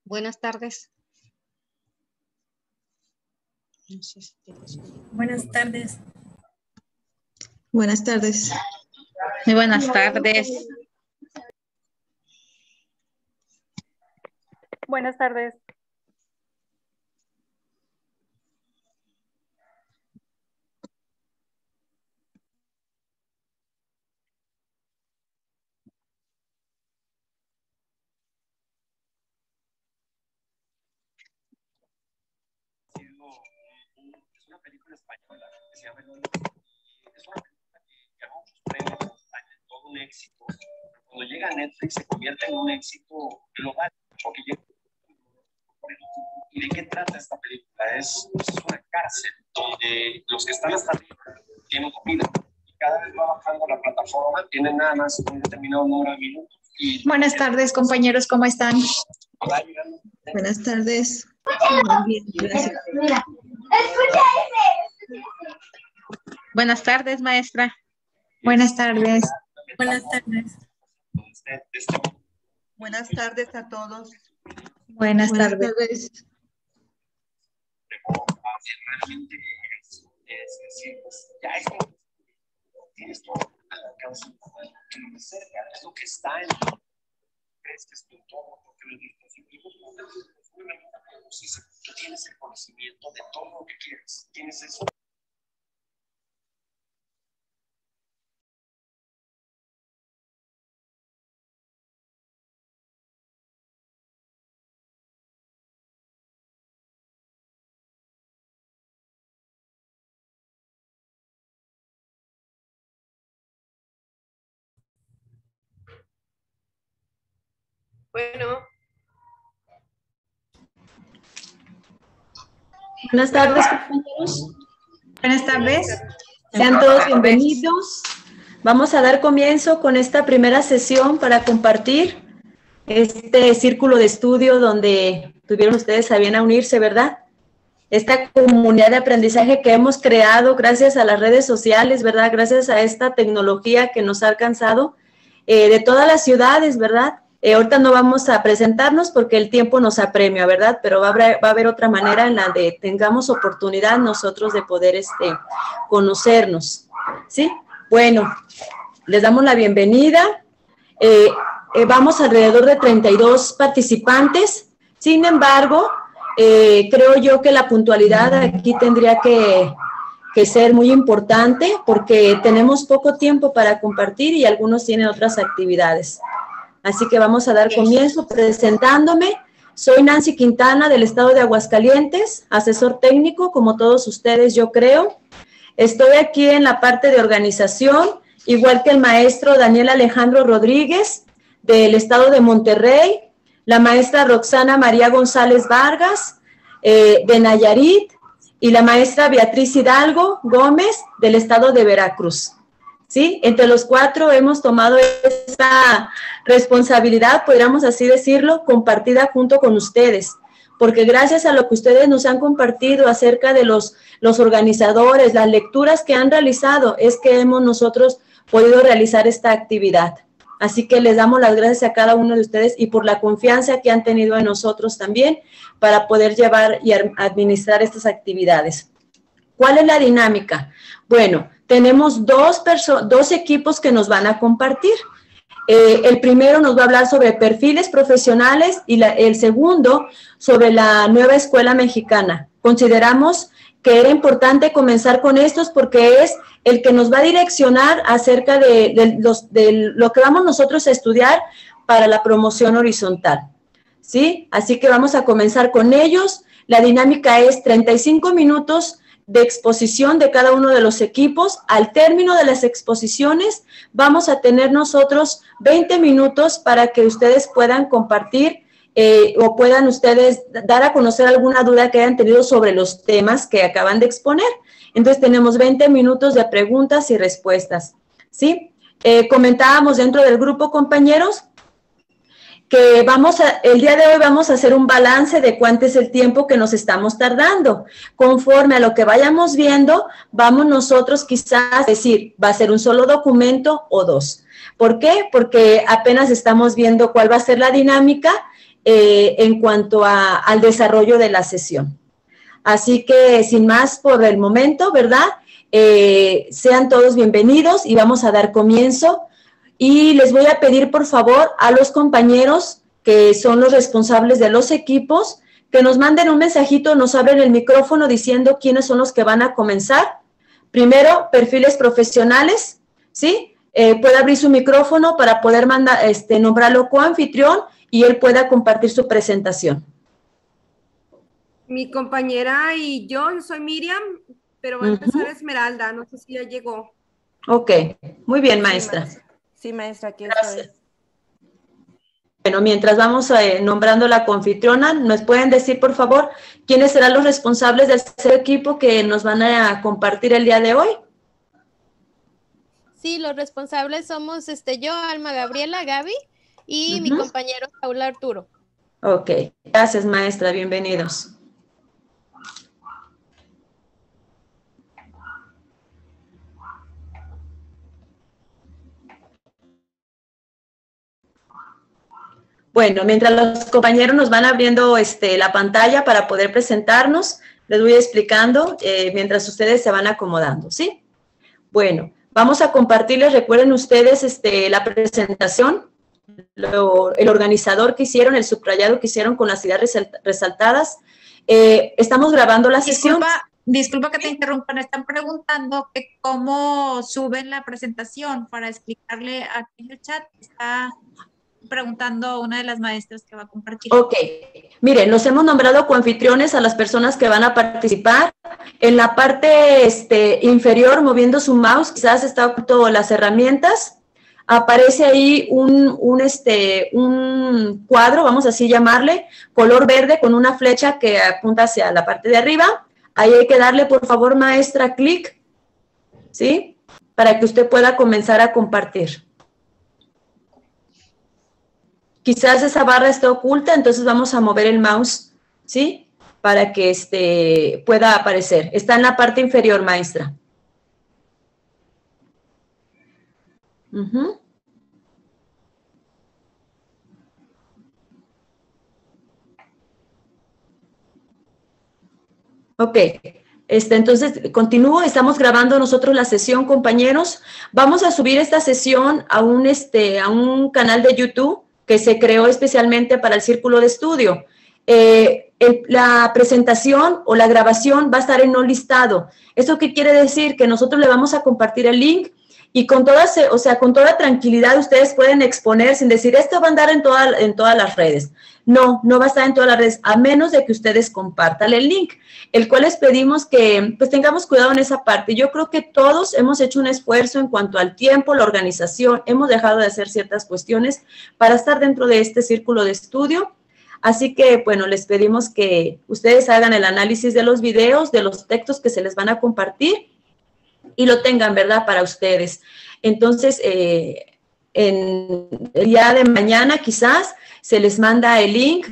Buenas tardes. Buenas tardes. Buenas tardes. Muy buenas tardes. Buenas tardes. Es una película española que se llama es una película que ganó muchos premios en España, todo un éxito. Pero cuando llega a Netflix se convierte en un éxito global. ¿Y de qué trata esta película? Es una cárcel donde los que están hasta arriba tienen comida y cada vez va bajando la plataforma, tienen nada más un determinado número de minutos. Buenas tardes, compañeros, ¿cómo están? Buenas tardes. Bien, gracias. Buenas tardes, maestra. Buenas tardes. Buenas tardes. Buenas tardes a todos. Buenas tardes. Realmente ya es como tienes todo al alcance, lo que cerca, es lo que está en crees que es tu entorno, porque los dispositivos tú tienes el conocimiento de todo lo que quieres, tienes eso. Bueno. Buenas tardes, compañeros. Buenas tardes. Sean todos bienvenidos. Vamos a dar comienzo con esta primera sesión para compartir este círculo de estudio donde tuvieron ustedes a bien a unirse, ¿verdad? Esta comunidad de aprendizaje que hemos creado gracias a las redes sociales, ¿verdad? Gracias a esta tecnología que nos ha alcanzado de todas las ciudades, ¿verdad? Ahorita no vamos a presentarnos porque el tiempo nos apremia, ¿verdad? Pero va a haber otra manera en la de tengamos oportunidad nosotros de poder conocernos, ¿sí? Bueno, les damos la bienvenida. Vamos alrededor de 32 participantes. Sin embargo, creo yo que la puntualidad aquí tendría que ser muy importante porque tenemos poco tiempo para compartir y algunos tienen otras actividades. Así que vamos a dar comienzo presentándome. Soy Nancy Quintana del estado de Aguascalientes, asesor técnico, como todos ustedes yo creo. Estoy aquí en la parte de organización, igual que el maestro Daniel Alejandro Rodríguez del estado de Monterrey, la maestra Roxana María González Vargas de Nayarit y la maestra Beatriz Hidalgo Gómez del estado de Veracruz. ¿Sí? Entre los cuatro hemos tomado esta responsabilidad, podríamos así decirlo, compartida junto con ustedes, porque gracias a lo que ustedes nos han compartido acerca de los organizadores, las lecturas que han realizado, es que hemos nosotros podido realizar esta actividad. Así que les damos las gracias a cada uno de ustedes y por la confianza que han tenido en nosotros también para poder llevar y administrar estas actividades. ¿Cuál es la dinámica? Bueno, tenemos dos equipos que nos van a compartir. El primero nos va a hablar sobre perfiles profesionales y el segundo sobre la nueva escuela mexicana. Consideramos que era importante comenzar con estos porque es el que nos va a direccionar acerca de lo que vamos nosotros a estudiar para la promoción horizontal. ¿Sí? Así que vamos a comenzar con ellos. La dinámica es 35 minutos de exposición de cada uno de los equipos. Al término de las exposiciones vamos a tener nosotros 20 minutos para que ustedes puedan compartir o puedan ustedes dar a conocer alguna duda que hayan tenido sobre los temas que acaban de exponer. Entonces tenemos 20 minutos de preguntas y respuestas, ¿sí? Comentábamos dentro del grupo, compañeros, que el día de hoy vamos a hacer un balance de cuánto es el tiempo que nos estamos tardando. Conforme a lo que vayamos viendo, vamos nosotros quizás a decir, va a ser un solo documento o dos. ¿Por qué? Porque apenas estamos viendo cuál va a ser la dinámica en cuanto al desarrollo de la sesión. Así que, sin más por el momento, ¿verdad? Sean todos bienvenidos y vamos a dar comienzo. Y les voy a pedir, por favor, a los compañeros que son los responsables de los equipos, que nos manden un mensajito, nos abren el micrófono diciendo quiénes son los que van a comenzar. Primero, perfiles profesionales, ¿sí? Puede abrir su micrófono para poder nombrarlo coanfitrión y él pueda compartir su presentación. Mi compañera y yo soy Miriam, pero va a empezar Esmeralda, no sé si ya llegó. Ok, muy bien, maestra. Sí, maestra, aquí estoy. Bueno, mientras vamos nombrando la coanfitriona, ¿nos pueden decir, por favor, quiénes serán los responsables del tercer equipo que nos van a compartir el día de hoy? Sí, los responsables somos yo, Alma Gabriela, Gaby, y mi compañero Saúl Arturo. Ok, gracias, maestra, bienvenidos. Bueno, mientras los compañeros nos van abriendo la pantalla para poder presentarnos, les voy explicando mientras ustedes se van acomodando, ¿sí? Bueno, vamos a compartirles, recuerden ustedes la presentación, el organizador que hicieron, el subrayado que hicieron con las ideas resaltadas. Estamos grabando la sesión. Disculpa que te interrumpa, me están preguntando que cómo suben la presentación para explicarle aquí en el chat. Está preguntando una de las maestras que va a compartir. Ok, miren, los hemos nombrado coanfitriones a las personas que van a participar. En la parte inferior, moviendo su mouse, quizás está oculto las herramientas, aparece ahí un cuadro, vamos así llamarle, color verde con una flecha que apunta hacia la parte de arriba. Ahí hay que darle, por favor, maestra, clic, ¿sí? Para que usted pueda comenzar a compartir. Quizás esa barra está oculta, entonces vamos a mover el mouse, ¿sí? Para que pueda aparecer. Está en la parte inferior, maestra. Ok, entonces continúo, estamos grabando nosotros la sesión, compañeros. Vamos a subir esta sesión a un canal de YouTube que se creó especialmente para el círculo de estudio. La presentación o la grabación va a estar en no listado. ¿Eso qué quiere decir? Que nosotros le vamos a compartir el link y con toda tranquilidad ustedes pueden exponer sin decir, esto va a andar en todas las redes. No, no va a estar en todas las redes, a menos de que ustedes compartan el link, el cual les pedimos que pues tengamos cuidado en esa parte. Yo creo que todos hemos hecho un esfuerzo en cuanto al tiempo, la organización, hemos dejado de hacer ciertas cuestiones para estar dentro de este círculo de estudio. Así que, bueno, les pedimos que ustedes hagan el análisis de los videos, de los textos que se les van a compartir y lo tengan, ¿verdad?, para ustedes. Entonces, el día de mañana quizás se les manda el link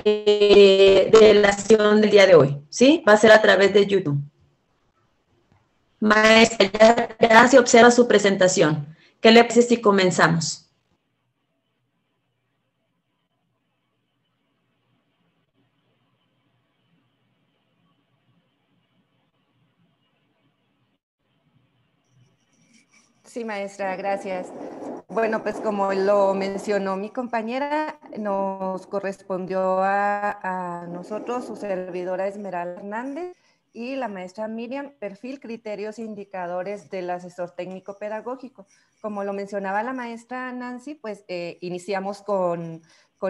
de la sesión del día de hoy, ¿sí? Va a ser a través de YouTube. Maestra, ya se observa su presentación. ¿Qué le parece si comenzamos? Sí, maestra, gracias. Bueno, pues como lo mencionó mi compañera, nos correspondió a nosotros, su servidora Esmeralda Hernández y la maestra Miriam, perfil, criterios e indicadores del asesor técnico pedagógico. Como lo mencionaba la maestra Nancy, pues iniciamos con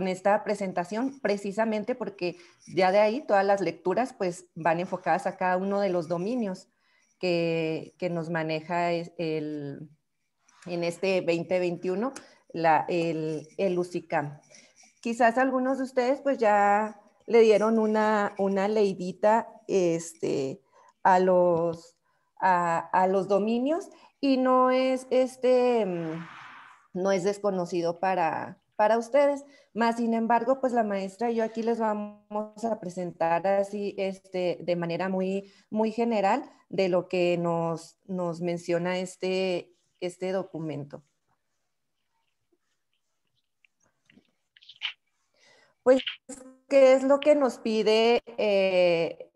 esta presentación precisamente porque ya de ahí todas las lecturas pues van enfocadas a cada uno de los dominios que nos maneja en este 2021 el UCICAM. Quizás algunos de ustedes pues ya le dieron una leidita a los dominios y no es desconocido para para ustedes. Más sin embargo, pues la maestra y yo aquí les vamos a presentar así de manera muy, muy general de lo que nos menciona este documento. Pues, ¿qué es lo que nos pide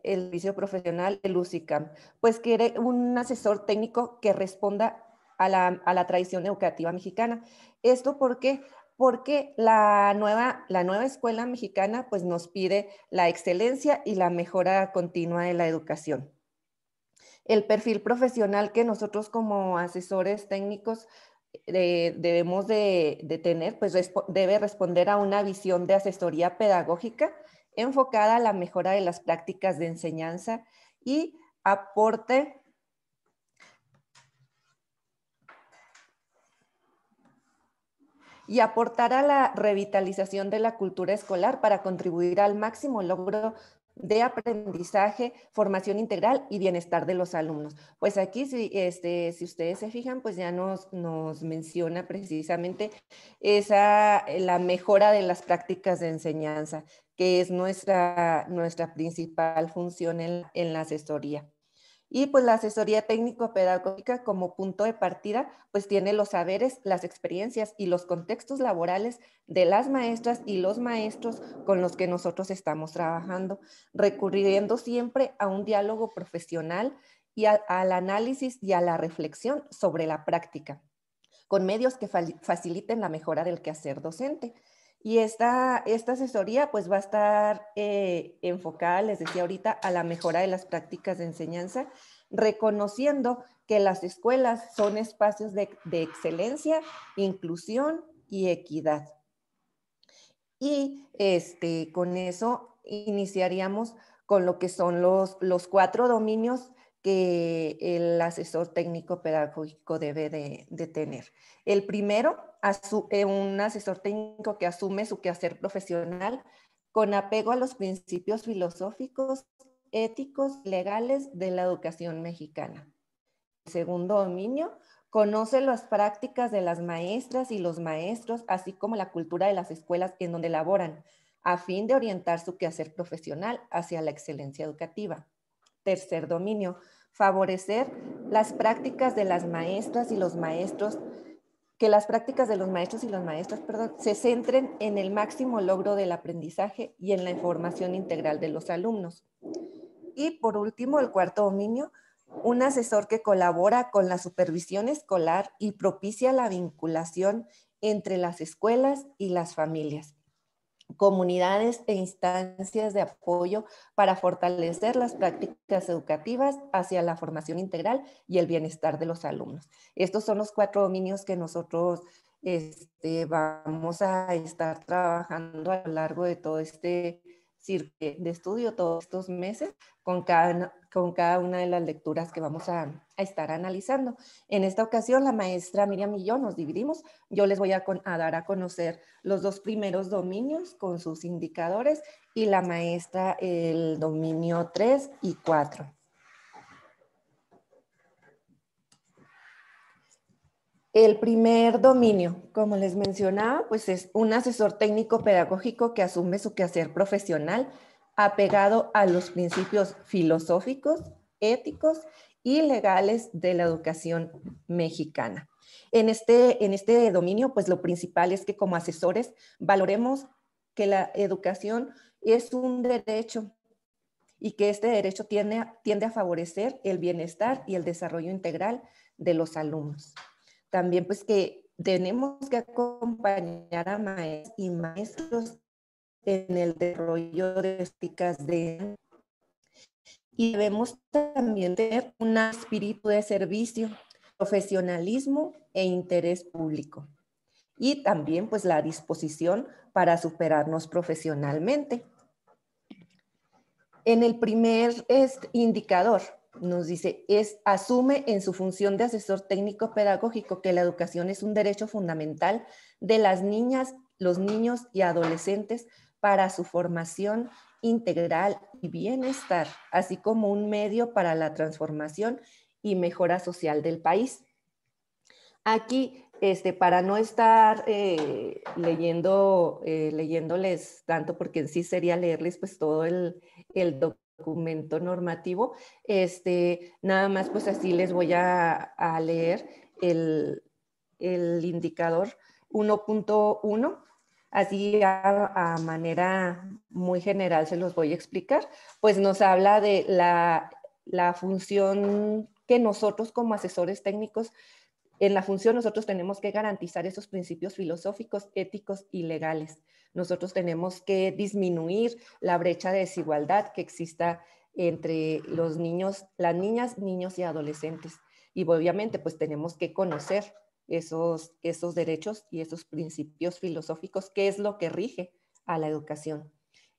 el servicio profesional del UCICAM? Pues quiere un asesor técnico que responda a la tradición educativa mexicana. ¿Esto por qué? Porque la nueva escuela mexicana pues nos pide la excelencia y la mejora continua de la educación. El perfil profesional que nosotros como asesores técnicos debemos de tener, pues debe responder a una visión de asesoría pedagógica enfocada a la mejora de las prácticas de enseñanza y aportar a la revitalización de la cultura escolar para contribuir al máximo logro de aprendizaje, formación integral y bienestar de los alumnos. Pues aquí, si ustedes se fijan, pues ya nos menciona precisamente la mejora de las prácticas de enseñanza, que es nuestra principal función en la asesoría. Y pues la asesoría técnico-pedagógica como punto de partida, pues tiene los saberes, las experiencias y los contextos laborales de las maestras y los maestros con los que nosotros estamos trabajando, recurriendo siempre a un diálogo profesional y al análisis y a la reflexión sobre la práctica, con medios que faciliten la mejora del quehacer docente. Y esta asesoría pues va a estar enfocada, les decía ahorita, a la mejora de las prácticas de enseñanza, reconociendo que las escuelas son espacios de excelencia, inclusión y equidad. Y con eso iniciaríamos con lo que son los 4 dominios que el asesor técnico pedagógico debe de tener. El primero, un asesor técnico que asume su quehacer profesional con apego a los principios filosóficos, éticos, legales de la educación mexicana. El segundo dominio, conoce las prácticas de las maestras y los maestros, así como la cultura de las escuelas en donde laboran, a fin de orientar su quehacer profesional hacia la excelencia educativa. Tercer dominio, favorecer las prácticas de las maestras y los maestros, que las prácticas de los maestros y las maestras, se centren en el máximo logro del aprendizaje y en la información integral de los alumnos. Y por último, el cuarto dominio, un asesor que colabora con la supervisión escolar y propicia la vinculación entre las escuelas y las familias, comunidades e instancias de apoyo para fortalecer las prácticas educativas hacia la formación integral y el bienestar de los alumnos. Estos son los 4 dominios que nosotros vamos a estar trabajando a lo largo de todo este círculo de estudio, todos estos meses, con cada una de las lecturas que vamos a estar analizando. En esta ocasión, la maestra Miriam y yo nos dividimos. Yo les voy a dar a conocer los 2 primeros dominios con sus indicadores y la maestra el dominio 3 y 4. El primer dominio, como les mencionaba, pues es un asesor técnico pedagógico que asume su quehacer profesional apegado a los principios filosóficos, éticos y legales de la educación mexicana. En este dominio, pues lo principal es que como asesores valoremos que la educación es un derecho y que este derecho tiende a favorecer el bienestar y el desarrollo integral de los alumnos. También pues que tenemos que acompañar a maestros y maestros en el desarrollo de prácticas y debemos también tener un espíritu de servicio, profesionalismo e interés público. Y también pues la disposición para superarnos profesionalmente. En el primer indicador, nos dice, asume en su función de asesor técnico pedagógico que la educación es un derecho fundamental de las niñas, los niños y adolescentes para su formación integral y bienestar, así como un medio para la transformación y mejora social del país. Aquí para no estar leyéndoles tanto, porque en sí sería leerles pues todo el documento normativo, nada más pues así les voy a leer el indicador 1.1, así a manera muy general se los voy a explicar, pues nos habla de la función que nosotros como asesores técnicos, en la función nosotros tenemos que garantizar esos principios filosóficos, éticos y legales. Nosotros tenemos que disminuir la brecha de desigualdad que exista entre los niños, las niñas, niños y adolescentes. Y obviamente pues tenemos que conocer esos derechos y esos principios filosóficos, qué es lo que rige a la educación.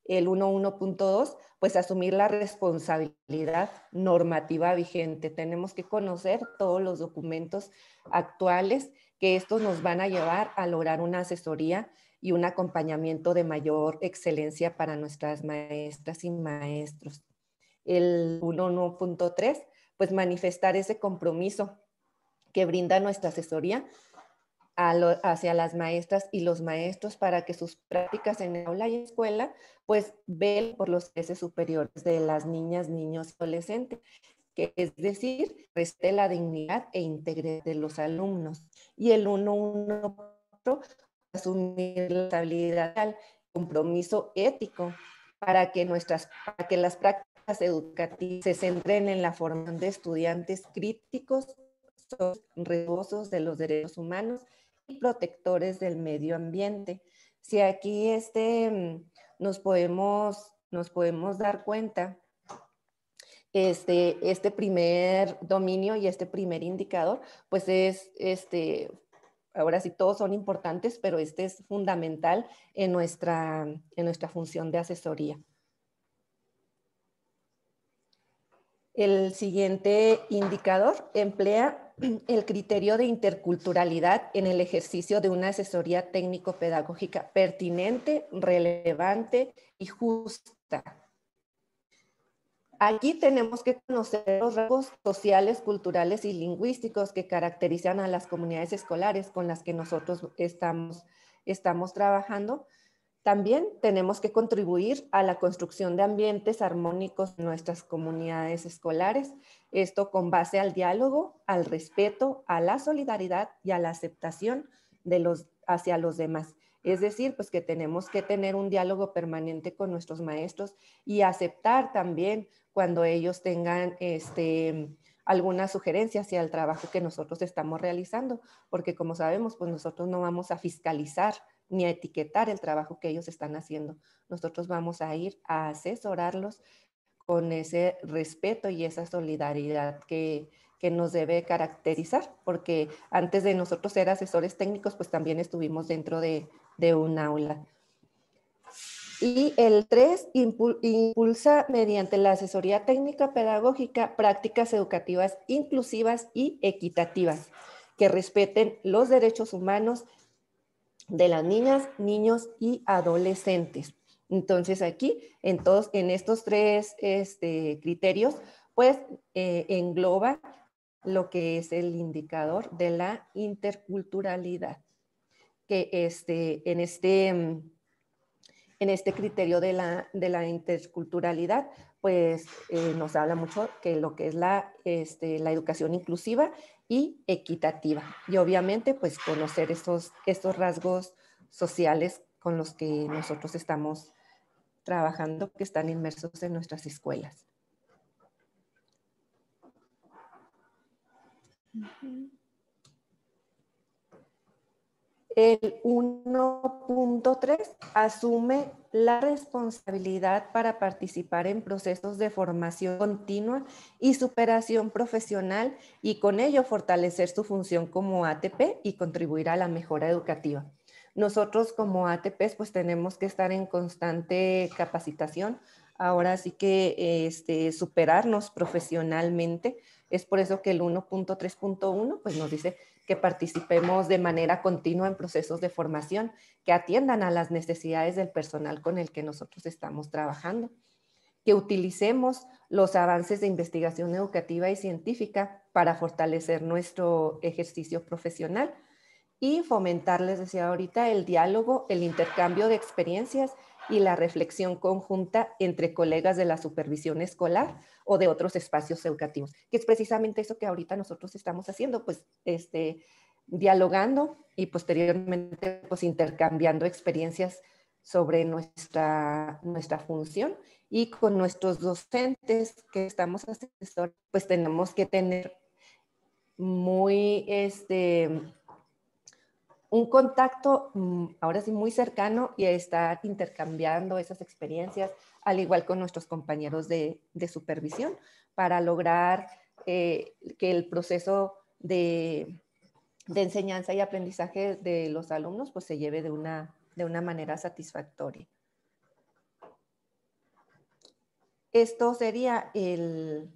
El 1.1.2, pues asumir la responsabilidad normativa vigente. Tenemos que conocer todos los documentos actuales, que estos nos van a llevar a lograr una asesoría y un acompañamiento de mayor excelencia para nuestras maestras y maestros. El 1.1.3, pues manifestar ese compromiso que brinda nuestra asesoría hacia las maestras y los maestros para que sus prácticas en aula y escuela pues velen por los intereses superiores de las niñas, niños y adolescentes, que es decir, respete la dignidad e integridad de los alumnos. Y el 1.1.4, asumir la responsabilidad al compromiso ético para que las prácticas educativas se centren en la formación de estudiantes críticos, respetuosos de los derechos humanos y protectores del medio ambiente. Si aquí nos podemos dar cuenta, este primer dominio y este primer indicador, pues es, ahora sí todos son importantes, pero este es fundamental en nuestra función de asesoría. El siguiente indicador emplea el criterio de interculturalidad en el ejercicio de una asesoría técnico-pedagógica pertinente, relevante y justa. Aquí tenemos que conocer los rasgos sociales, culturales y lingüísticos que caracterizan a las comunidades escolares con las que nosotros estamos trabajando. También tenemos que contribuir a la construcción de ambientes armónicos en nuestras comunidades escolares, esto con base al diálogo, al respeto, a la solidaridad y a la aceptación hacia los demás. Es decir, pues que tenemos que tener un diálogo permanente con nuestros maestros y aceptar también cuando ellos tengan alguna sugerencia hacia el trabajo que nosotros estamos realizando, porque como sabemos, pues nosotros no vamos a fiscalizar ni a etiquetar el trabajo que ellos están haciendo. Nosotros vamos a ir a asesorarlos con ese respeto y esa solidaridad que nos debe caracterizar, porque antes de nosotros ser asesores técnicos, pues también estuvimos dentro de un aula. Y el 3, impulsa mediante la asesoría técnica pedagógica prácticas educativas inclusivas y equitativas que respeten los derechos humanos de las niñas, niños y adolescentes. Entonces aquí, en estos 3 criterios, pues engloba lo que es el indicador de la interculturalidad, que en este criterio de la interculturalidad, pues nos habla mucho que lo que es la educación inclusiva y equitativa. Y obviamente, pues conocer estos rasgos sociales con los que nosotros estamos trabajando, que están inmersos en nuestras escuelas. El 1.3 asume la responsabilidad para participar en procesos de formación continua y superación profesional y con ello fortalecer su función como ATP y contribuir a la mejora educativa. Nosotros como ATPs pues tenemos que estar en constante capacitación, ahora sí que superarnos profesionalmente. Es por eso que el 1.3.1 pues nos dice que participemos de manera continua en procesos de formación que atiendan a las necesidades del personal con el que nosotros estamos trabajando, que utilicemos los avances de investigación educativa y científica para fortalecer nuestro ejercicio profesional y fomentar, les decía ahorita, el diálogo, el intercambio de experiencias y la reflexión conjunta entre colegas de la supervisión escolar o de otros espacios educativos, que es precisamente eso que ahorita nosotros estamos haciendo, pues dialogando y posteriormente pues intercambiando experiencias sobre nuestra función, y con nuestros docentes que estamos asesorando, pues tenemos que tener muy un contacto ahora sí muy cercano y estar intercambiando esas experiencias, al igual con nuestros compañeros de supervisión, para lograr que el proceso de enseñanza y aprendizaje de los alumnos pues se lleve de una manera satisfactoria. Esto sería el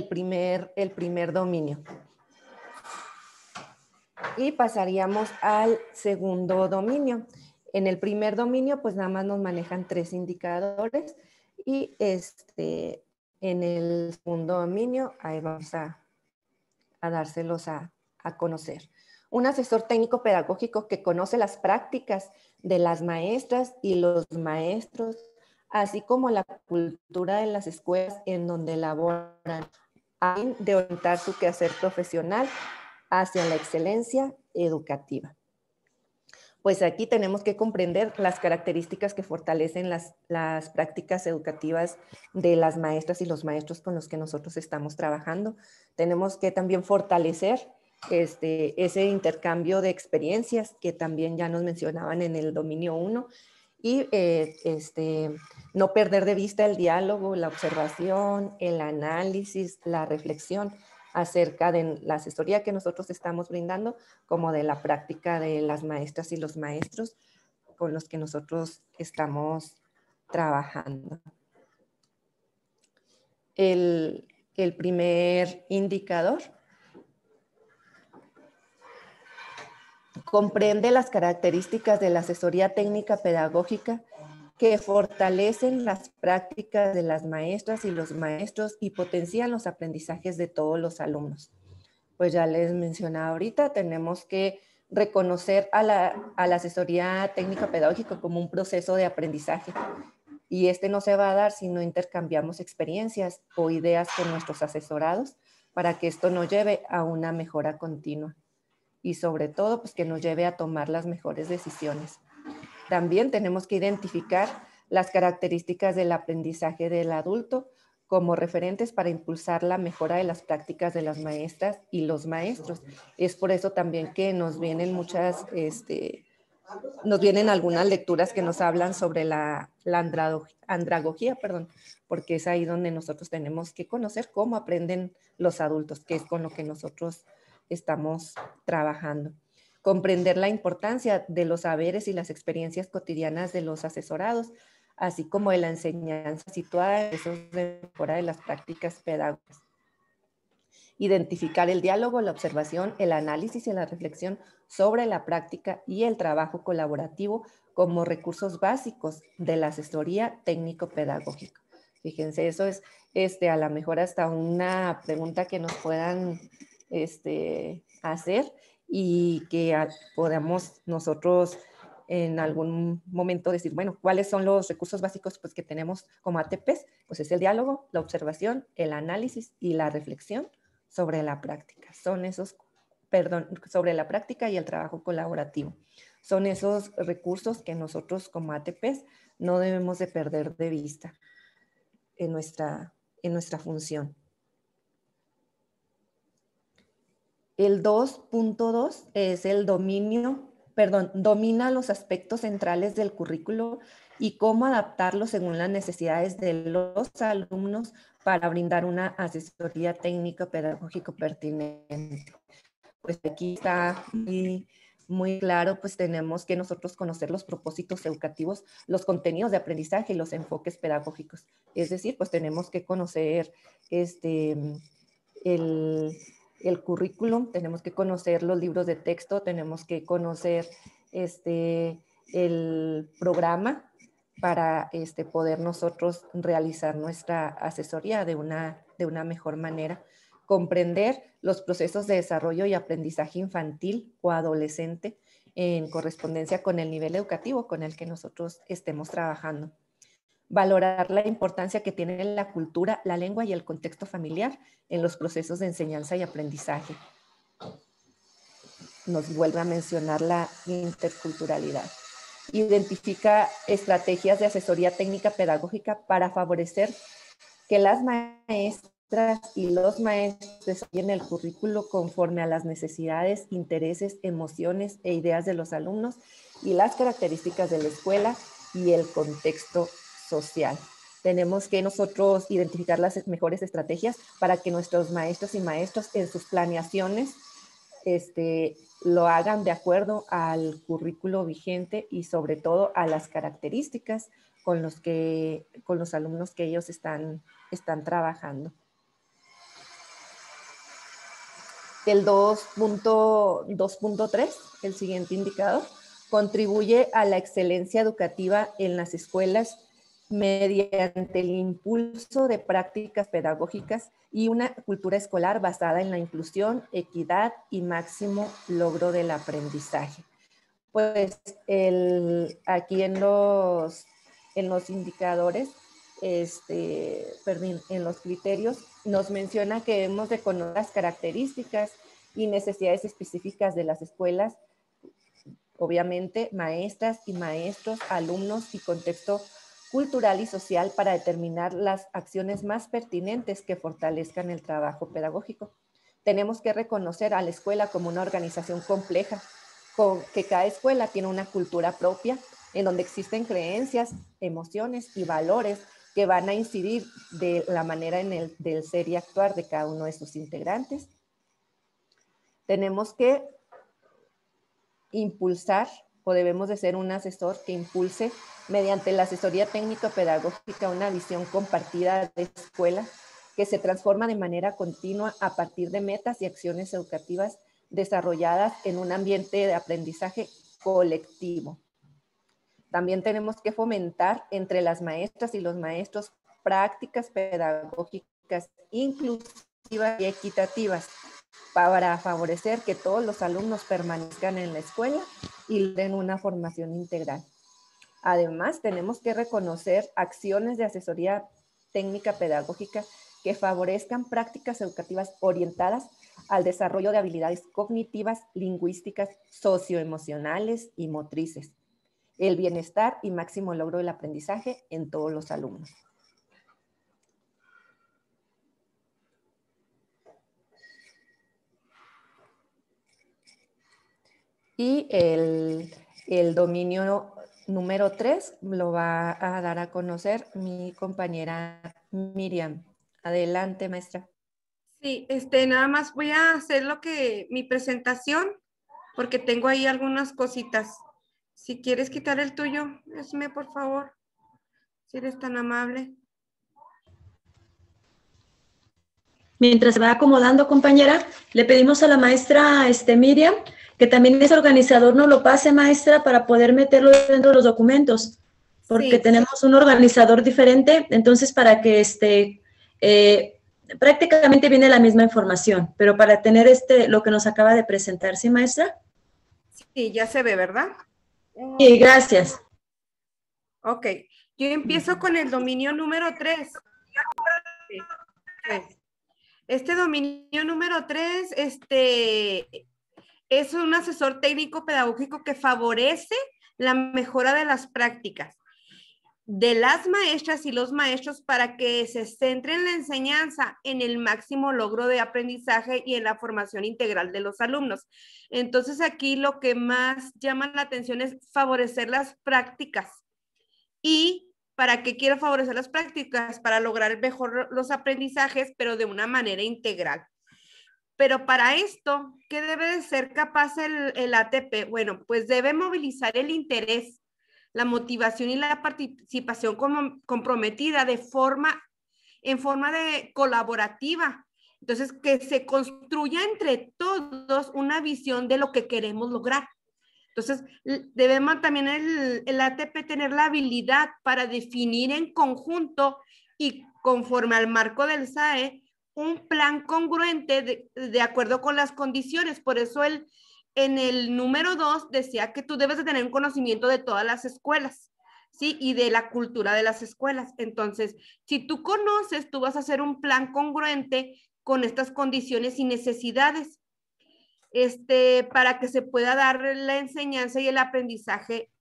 primer dominio. Y pasaríamos al segundo dominio. En el primer dominio, pues nada más nos manejan 3 indicadores, y en el segundo dominio, ahí vamos a dárselos a conocer. Un asesor técnico pedagógico que conoce las prácticas de las maestras y los maestros, así como la cultura de las escuelas en donde laboran, a fin de orientar su quehacer profesional hacia la excelencia educativa. Pues aquí tenemos que comprender las características que fortalecen las prácticas educativas de las maestras y los maestros con los que nosotros estamos trabajando. Tenemos que también fortalecer ese intercambio de experiencias que también ya nos mencionaban en el dominio 1, y no perder de vista el diálogo, la observación, el análisis, la reflexión acerca de la asesoría que nosotros estamos brindando, como de la práctica de las maestras y los maestros con los que nosotros estamos trabajando. El primer indicador comprende las características de la asesoría técnica pedagógica que fortalecen las prácticas de las maestras y los maestros y potencian los aprendizajes de todos los alumnos. Pues ya les mencionaba ahorita, tenemos que reconocer a la asesoría técnica pedagógica como un proceso de aprendizaje, y no se va a dar si no intercambiamos experiencias o ideas con nuestros asesorados, para que esto nos lleve a una mejora continua y sobre todo pues que nos lleve a tomar las mejores decisiones. También tenemos que identificar las características del aprendizaje del adulto como referentes para impulsar la mejora de las prácticas de las maestras y los maestros. Es por eso también que nos vienen nos vienen algunas lecturas que nos hablan sobre la andragogía, porque es ahí donde nosotros tenemos que conocer cómo aprenden los adultos, que es con lo que nosotros estamos trabajando. Comprender la importancia de los saberes y las experiencias cotidianas de los asesorados, así como de la enseñanza situada en procesos de mejora de las prácticas pedagógicas. Identificar el diálogo, la observación, el análisis y la reflexión sobre la práctica y el trabajo colaborativo como recursos básicos de la asesoría técnico-pedagógica. Fíjense, eso es a lo mejor hasta una pregunta que nos puedan hacer, y que podamos nosotros en algún momento decir, bueno, ¿cuáles son los recursos básicos pues, que tenemos como ATPs? Pues es el diálogo, la observación, el análisis y la reflexión sobre la práctica. Son esos, sobre la práctica y el trabajo colaborativo. Son esos recursos que nosotros como ATPs no debemos de perder de vista en nuestra función. El 2.2 es el domina los aspectos centrales del currículo y cómo adaptarlo según las necesidades de los alumnos para brindar una asesoría técnica pedagógico pertinente. Pues aquí está muy claro, pues tenemos que nosotros conocer los propósitos educativos, los contenidos de aprendizaje y los enfoques pedagógicos. Es decir, pues tenemos que conocer el currículum, tenemos que conocer los libros de texto, tenemos que conocer el programa para poder nosotros realizar nuestra asesoría de una mejor manera. comprender los procesos de desarrollo y aprendizaje infantil o adolescente en correspondencia con el nivel educativo con el que nosotros estemos trabajando. Valorar la importancia que tiene la cultura, la lengua y el contexto familiar en los procesos de enseñanza y aprendizaje. Nos vuelve a mencionar la interculturalidad. Identifica estrategias de asesoría técnica pedagógica para favorecer que las maestras y los maestros desarrollen el currículo conforme a las necesidades, intereses, emociones e ideas de los alumnos y las características de la escuela y el contexto social. Tenemos que nosotros identificar las mejores estrategias para que nuestros maestros y maestros en sus planeaciones lo hagan de acuerdo al currículo vigente y sobre todo a las características con los alumnos que ellos están trabajando. El 2.3, el siguiente indicador, contribuye a la excelencia educativa en las escuelas mediante el impulso de prácticas pedagógicas y una cultura escolar basada en la inclusión, equidad y máximo logro del aprendizaje. Pues aquí en los indicadores, en los criterios, nos menciona que debemos de conocer las características y necesidades específicas de las escuelas, obviamente maestras y maestros, alumnos y contexto cultural y social para determinar las acciones más pertinentes que fortalezcan el trabajo pedagógico. Tenemos que reconocer a la escuela como una organización compleja, que cada escuela tiene una cultura propia, en donde existen creencias, emociones y valores que van a incidir de la manera del ser y actuar de cada uno de sus integrantes. Tenemos que impulsar, o debemos de ser un asesor que impulse mediante la asesoría técnico-pedagógica una visión compartida de escuela que se transforma de manera continua a partir de metas y acciones educativas desarrolladas en un ambiente de aprendizaje colectivo. También tenemos que fomentar entre las maestras y los maestros prácticas pedagógicas inclusivas y equitativas para favorecer que todos los alumnos permanezcan en la escuela y den una formación integral. Además, tenemos que reconocer acciones de asesoría técnica pedagógica que favorezcan prácticas educativas orientadas al desarrollo de habilidades cognitivas, lingüísticas, socioemocionales y motrices, el bienestar y máximo logro del aprendizaje en todos los alumnos. Y el dominio número 3 lo va a dar a conocer mi compañera Miriam. Adelante, maestra. Sí, nada más voy a hacer mi presentación, porque tengo ahí algunas cositas. Si quieres quitar el tuyo, Esme, por favor, si eres tan amable. Mientras se va acomodando, compañera, le pedimos a la maestra Miriam, que también es organizador, nos lo pase, maestra, para poder meterlo dentro de los documentos, porque sí, tenemos un organizador diferente, entonces para que prácticamente viene la misma información, pero para tener lo que nos acaba de presentar, ¿sí, maestra? Sí, ya se ve, ¿verdad? Sí, gracias. Ok, yo empiezo con el dominio número 3. Este dominio número 3, es un asesor técnico pedagógico que favorece la mejora de las prácticas de las maestras y los maestros para que se centren en la enseñanza, en el máximo logro de aprendizaje y en la formación integral de los alumnos. Entonces aquí lo que más llama la atención es favorecer las prácticas. ¿Y para qué quiero favorecer las prácticas? Para lograr mejor los aprendizajes, pero de una manera integral. Pero para esto, ¿qué debe de ser capaz el ATP? Bueno, pues debe movilizar el interés, la motivación y la participación comprometida en forma de colaborativa. Entonces, que se construya entre todos una visión de lo que queremos lograr. Entonces, debemos también el ATP tener la habilidad para definir en conjunto y conforme al marco del SAE un plan congruente de acuerdo con las condiciones. Por eso en el número 2 decía que tú debes de tener un conocimiento de todas las escuelas, ¿sí? Y de la cultura de las escuelas. Entonces, si tú conoces, tú vas a hacer un plan congruente con estas condiciones y necesidades, para que se pueda dar la enseñanza y el aprendizaje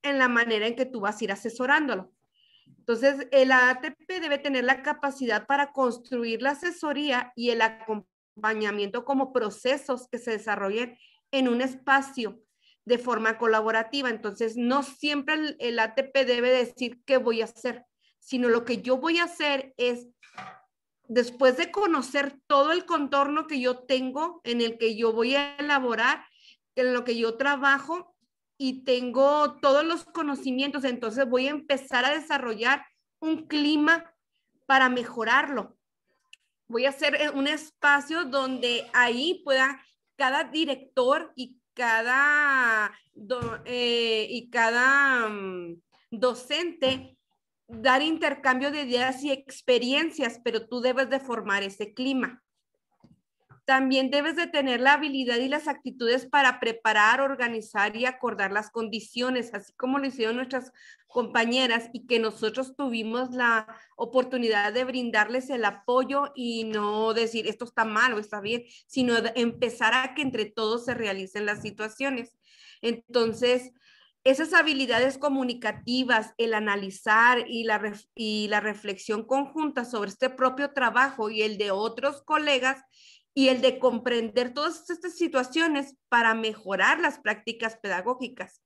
en la manera en que tú vas a ir asesorándolo. Entonces, el ATP debe tener la capacidad para construir la asesoría y el acompañamiento como procesos que se desarrollen en un espacio de forma colaborativa. Entonces, no siempre el ATP debe decir qué voy a hacer, sino lo que yo voy a hacer es, después de conocer todo el contorno que yo tengo, en el que yo voy a elaborar, en lo que yo trabajo, y tengo todos los conocimientos, entonces voy a empezar a desarrollar un clima para mejorarlo. Voy a hacer un espacio donde ahí pueda cada director y cada docente dar intercambio de ideas y experiencias, pero tú debes de formar ese clima. También debes de tener la habilidad y las actitudes para preparar, organizar y acordar las condiciones, así como lo hicieron nuestras compañeras, y que nosotros tuvimos la oportunidad de brindarles el apoyo y no decir esto está mal o está bien, sino empezar a que entre todos se realicen las situaciones. Entonces, esas habilidades comunicativas, el analizar y la reflexión conjunta sobre este propio trabajo y el de otros colegas, y el de comprender todas estas situaciones para mejorar las prácticas pedagógicas.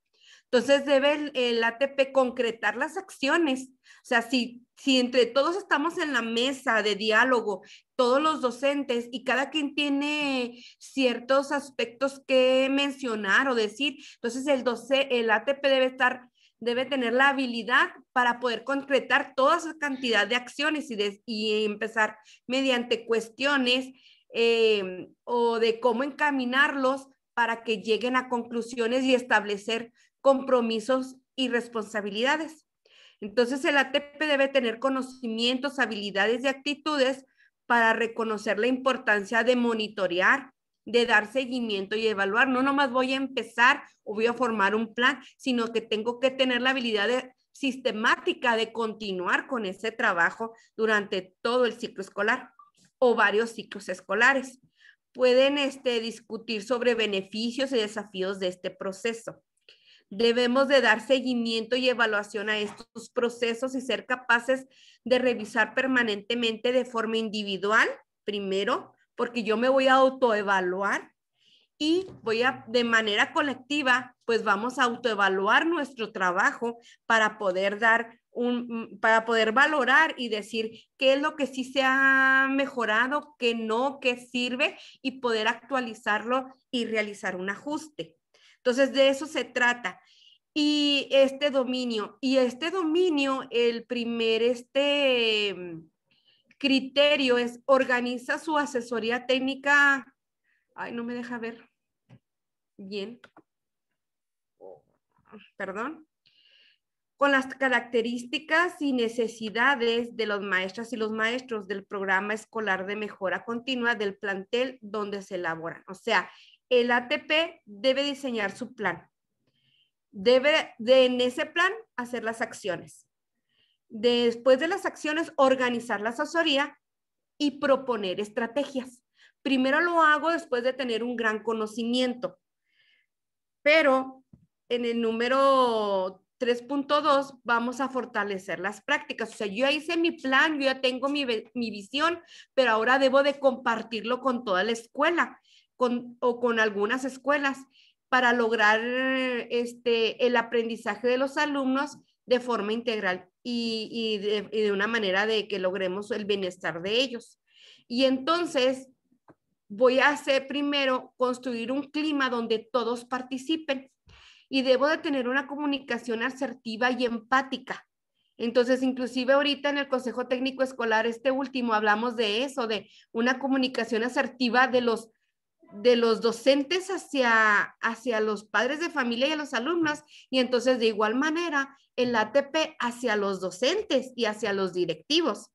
Entonces debe el ATP concretar las acciones. O sea, si entre todos estamos en la mesa de diálogo, todos los docentes, y cada quien tiene ciertos aspectos que mencionar o decir, entonces el ATP debe tener la habilidad para poder concretar toda esa cantidad de acciones y empezar mediante cuestiones o de cómo encaminarlos para que lleguen a conclusiones y establecer compromisos y responsabilidades. Entonces el ATP debe tener conocimientos, habilidades y actitudes para reconocer la importancia de monitorear, de dar seguimiento y evaluar. No nomás voy a empezar o voy a formar un plan, sino que tengo que tener la habilidad sistemática de continuar con ese trabajo durante todo el ciclo escolar o varios ciclos escolares. Pueden discutir sobre beneficios y desafíos de este proceso. Debemos de dar seguimiento y evaluación a estos procesos y ser capaces de revisar permanentemente de forma individual, primero, porque yo me voy a autoevaluar, y de manera colectiva, pues vamos a autoevaluar nuestro trabajo para poder valorar y decir qué es lo que sí se ha mejorado, qué no, qué sirve, y poder actualizarlo y realizar un ajuste. Entonces, de eso se trata. Y este dominio, el primer criterio es: organiza su asesoría técnica. Ay, no me deja ver bien. Perdón. Con las características y necesidades de los maestras y los maestros del programa escolar de mejora continua del plantel donde se elaboran. O sea, el ATP debe diseñar su plan. Debe en ese plan hacer las acciones. Después de las acciones, organizar la asesoría y proponer estrategias. Primero lo hago después de tener un gran conocimiento, pero en el número 3.2 vamos a fortalecer las prácticas. O sea, yo ya hice mi plan, yo ya tengo mi visión, pero ahora debo de compartirlo con toda la escuela o con algunas escuelas para lograr el aprendizaje de los alumnos de forma integral y de una manera de que logremos el bienestar de ellos. Y entonces voy a hacer primero construir un clima donde todos participen, y debo de tener una comunicación asertiva y empática. Entonces, inclusive ahorita en el Consejo Técnico Escolar, último, hablamos de eso, de una comunicación asertiva de los docentes hacia los padres de familia y a los alumnos, y entonces de igual manera el ATP hacia los docentes y hacia los directivos.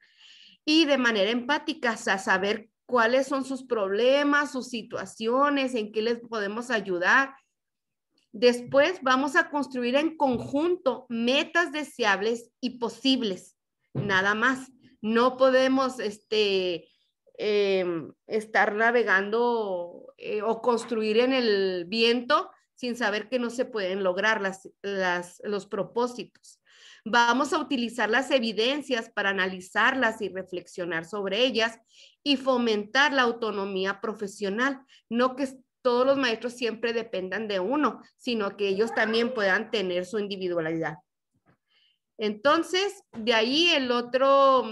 y de manera empática, a saber cuáles son sus problemas, sus situaciones, en qué les podemos ayudar. Después vamos a construir en conjunto metas deseables y posibles, nada más. No podemos estar navegando o construir en el viento sin saber que no se pueden lograr los propósitos. Vamos a utilizar las evidencias para analizarlas y reflexionar sobre ellas y fomentar la autonomía profesional, no que todos los maestros siempre dependan de uno, sino que ellos también puedan tener su individualidad. Entonces, de ahí el otro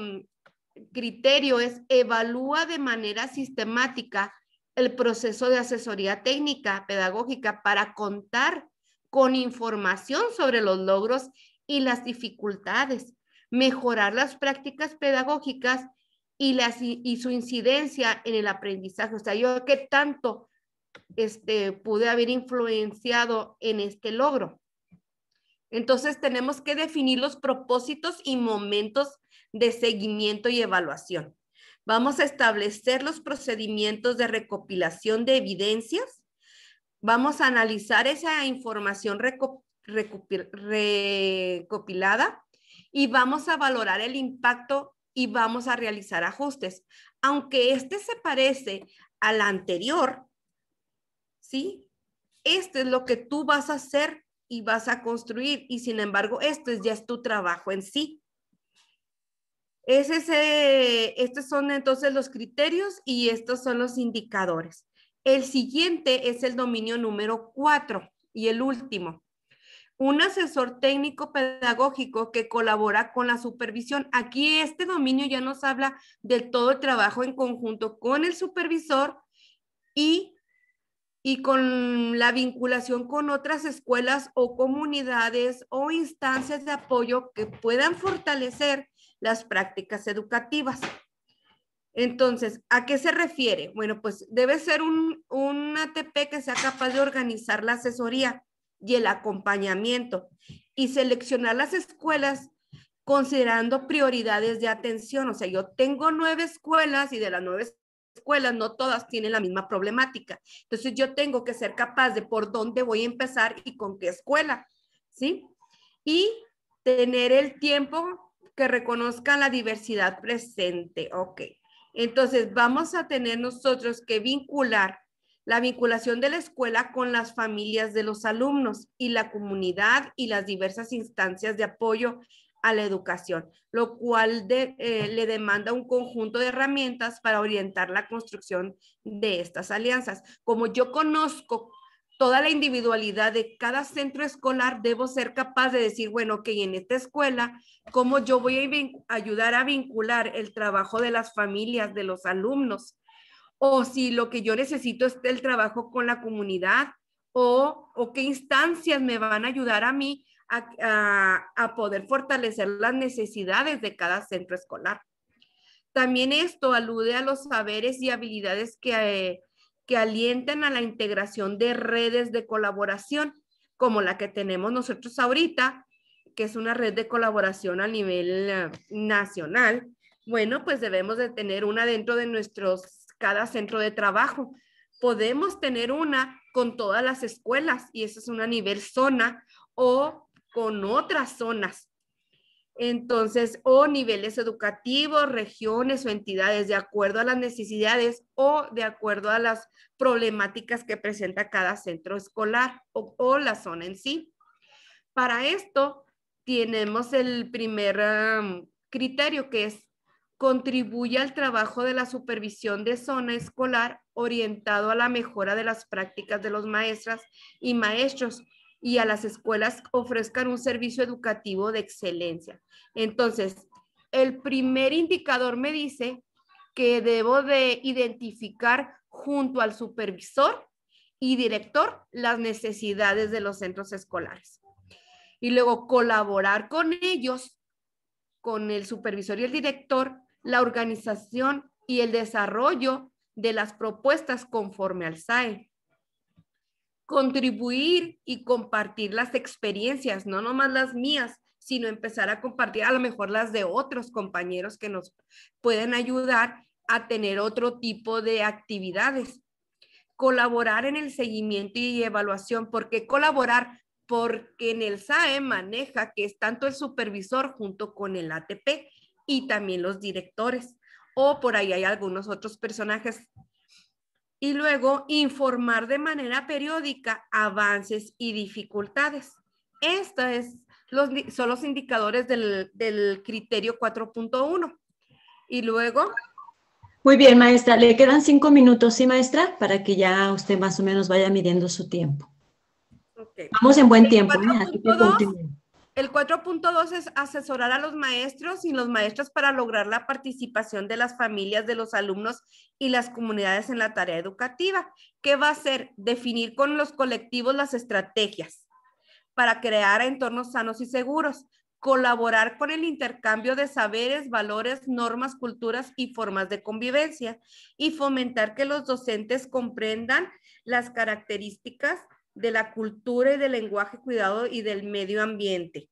criterio es evalúa de manera sistemática el proceso de asesoría técnica pedagógica para contar con información sobre los logros y las dificultades, mejorar las prácticas pedagógicas y su incidencia en el aprendizaje. O sea, yo qué tanto pude haber influenciado en este logro. Entonces tenemos que definir los propósitos y momentos de seguimiento y evaluación. Vamos a establecer los procedimientos de recopilación de evidencias. Vamos a analizar esa información recopilada y vamos a valorar el impacto y vamos a realizar ajustes. Aunque se parece al anterior, ¿sí? Es lo que tú vas a hacer y vas a construir, y sin embargo, ya es tu trabajo en sí. Estos son entonces los criterios y estos son los indicadores. El siguiente es el dominio número 4 y el último. Un asesor técnico pedagógico que colabora con la supervisión. Aquí este dominio ya nos habla de todo el trabajo en conjunto con el supervisor y con la vinculación con otras escuelas o comunidades o instancias de apoyo que puedan fortalecer las prácticas educativas. Entonces, ¿a qué se refiere? Bueno, pues debe ser un ATP que sea capaz de organizar la asesoría y el acompañamiento y seleccionar las escuelas considerando prioridades de atención. O sea, yo tengo 9 escuelas y de las 9 escuelas no todas tienen la misma problemática. Entonces yo tengo que ser capaz de por dónde voy a empezar y con qué escuela, ¿sí? Y tener el tiempo que reconozca la diversidad presente. Ok. Entonces vamos a tener nosotros que vincular la vinculación de la escuela con las familias de los alumnos y la comunidad y las diversas instancias de apoyo a la educación, lo cual le demanda un conjunto de herramientas para orientar la construcción de estas alianzas. Como yo conozco toda la individualidad de cada centro escolar, debo ser capaz de decir, bueno, ok, en esta escuela, ¿cómo yo voy a ayudar a vincular el trabajo de las familias, de los alumnos? O si lo que yo necesito es el trabajo con la comunidad, o qué instancias me van a ayudar a mí a poder fortalecer las necesidades de cada centro escolar. También esto alude a los saberes y habilidades que alientan a la integración de redes de colaboración, como la que tenemos nosotros ahorita, que es una red de colaboración a nivel nacional. Bueno, pues debemos de tener una dentro de cada centro de trabajo. Podemos tener una con todas las escuelas y eso es una a nivel zona o con otras zonas. Entonces, o niveles educativos, regiones o entidades, de acuerdo a las necesidades o de acuerdo a las problemáticas que presenta cada centro escolar o la zona en sí. Para esto, tenemos el primer criterio, que es contribuye al trabajo de la supervisión de zona escolar orientado a la mejora de las prácticas de los maestras y maestros y a las escuelas ofrezcan un servicio educativo de excelencia. Entonces, el primer indicador me dice que debo de identificar junto al supervisor y director las necesidades de los centros escolares. Y luego colaborar con ellos, con el supervisor y el director, la organización y el desarrollo de las propuestas conforme al SAE. Contribuir y compartir las experiencias, no nomás las mías, sino empezar a compartir a lo mejor las de otros compañeros que nos pueden ayudar a tener otro tipo de actividades. Colaborar en el seguimiento y evaluación. ¿Por qué colaborar? Porque en el SAE maneja que es tanto el supervisor junto con el ATP y también los directores, o por ahí hay algunos otros personajes. Y luego informar de manera periódica avances y dificultades. Estos son los indicadores del criterio 4.1. Y luego... Muy bien, maestra. Le quedan 5 minutos, ¿sí, maestra? Para que ya usted más o menos vaya midiendo su tiempo. Okay. Vamos en buen tiempo. El 4.2 es asesorar a los maestros y los maestras para lograr la participación de las familias de los alumnos y las comunidades en la tarea educativa. ¿Qué va a hacer? Definir con los colectivos las estrategias para crear entornos sanos y seguros. Colaborar con el intercambio de saberes, valores, normas, culturas y formas de convivencia, y fomentar que los docentes comprendan las características de la cultura y del lenguaje cuidado y del medio ambiente.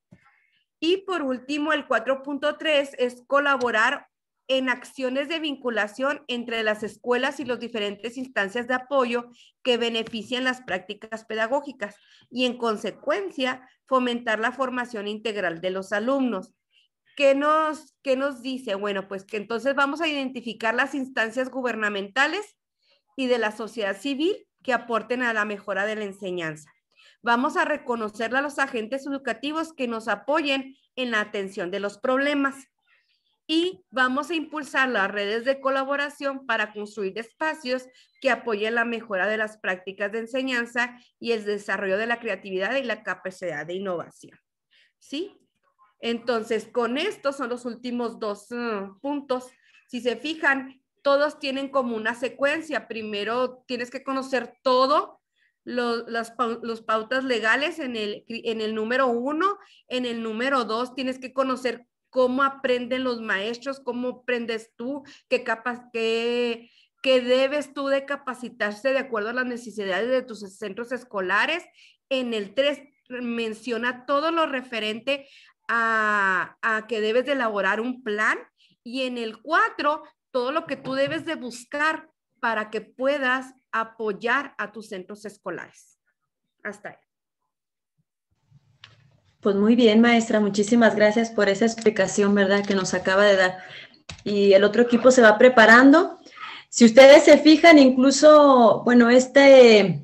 Y por último, el 4.3 es colaborar en acciones de vinculación entre las escuelas y las diferentes instancias de apoyo que benefician las prácticas pedagógicas y, en consecuencia, fomentar la formación integral de los alumnos. ¿Qué nos dice? Bueno, pues que entonces vamos a identificar las instancias gubernamentales y de la sociedad civil que aporten a la mejora de la enseñanza. Vamos a reconocer a los agentes educativos que nos apoyen en la atención de los problemas. Y vamos a impulsar las redes de colaboración para construir espacios que apoyen la mejora de las prácticas de enseñanza y el desarrollo de la creatividad y la capacidad de innovación. ¿Sí? Entonces, con estos son los últimos 2 puntos. Si se fijan, todos tienen como una secuencia. Primero tienes que conocer todo, los pautas legales en el número 1. En el número 2 tienes que conocer cómo aprenden los maestros, cómo aprendes tú, qué debes tú de capacitarse de acuerdo a las necesidades de tus centros escolares. En el 3 menciona todo lo referente a que debes de elaborar un plan, y en el 4 todo lo que tú debes de buscar para que puedas apoyar a tus centros escolares. Hasta ahí. Pues muy bien, maestra, muchísimas gracias por esa explicación, ¿verdad?, que nos acaba de dar. Y el otro equipo se va preparando. Si ustedes se fijan, incluso, bueno, este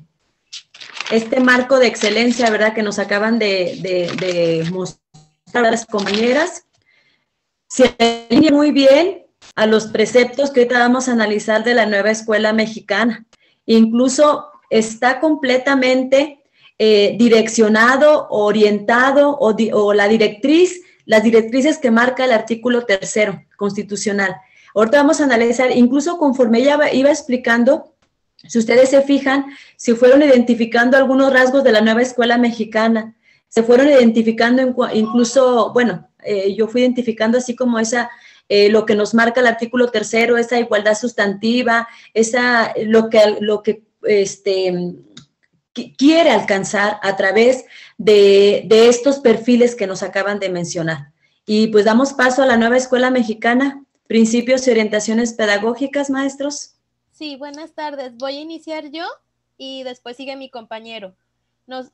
marco de excelencia, ¿verdad?, que nos acaban de mostrar las compañeras, se alinea muy bien a los preceptos que ahorita vamos a analizar de la nueva escuela mexicana. Incluso está completamente direccionado, orientado, o las directrices que marca el artículo 3 constitucional. Ahorita vamos a analizar, incluso conforme ella iba explicando, si ustedes se fijan, se fueron identificando algunos rasgos de la nueva escuela mexicana, se fueron identificando incluso, bueno, yo fui identificando así como lo que nos marca el artículo 3, esa igualdad sustantiva, lo que quiere alcanzar a través de estos perfiles que nos acaban de mencionar. Y pues damos paso a la nueva escuela mexicana, principios y orientaciones pedagógicas, maestros. Sí, buenas tardes. Voy a iniciar yo y después sigue mi compañero.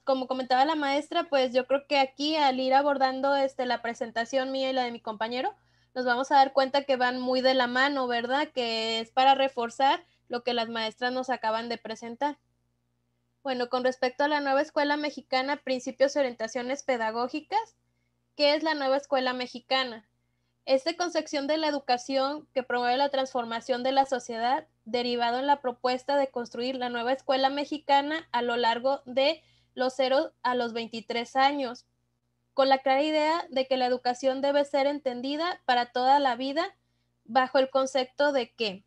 Como comentaba la maestra, pues yo creo que aquí al ir abordando la presentación mía y la de mi compañero, nos vamos a dar cuenta que van muy de la mano, ¿verdad? Que es para reforzar lo que las maestras nos acaban de presentar. Bueno, con respecto a la nueva escuela mexicana, principios y orientaciones pedagógicas, ¿qué es la nueva escuela mexicana? Es de concepción de la educación que promueve la transformación de la sociedad, derivado en la propuesta de construir la nueva escuela mexicana a lo largo de los 0 a los 23 años, con la clara idea de que la educación debe ser entendida para toda la vida bajo el concepto de que,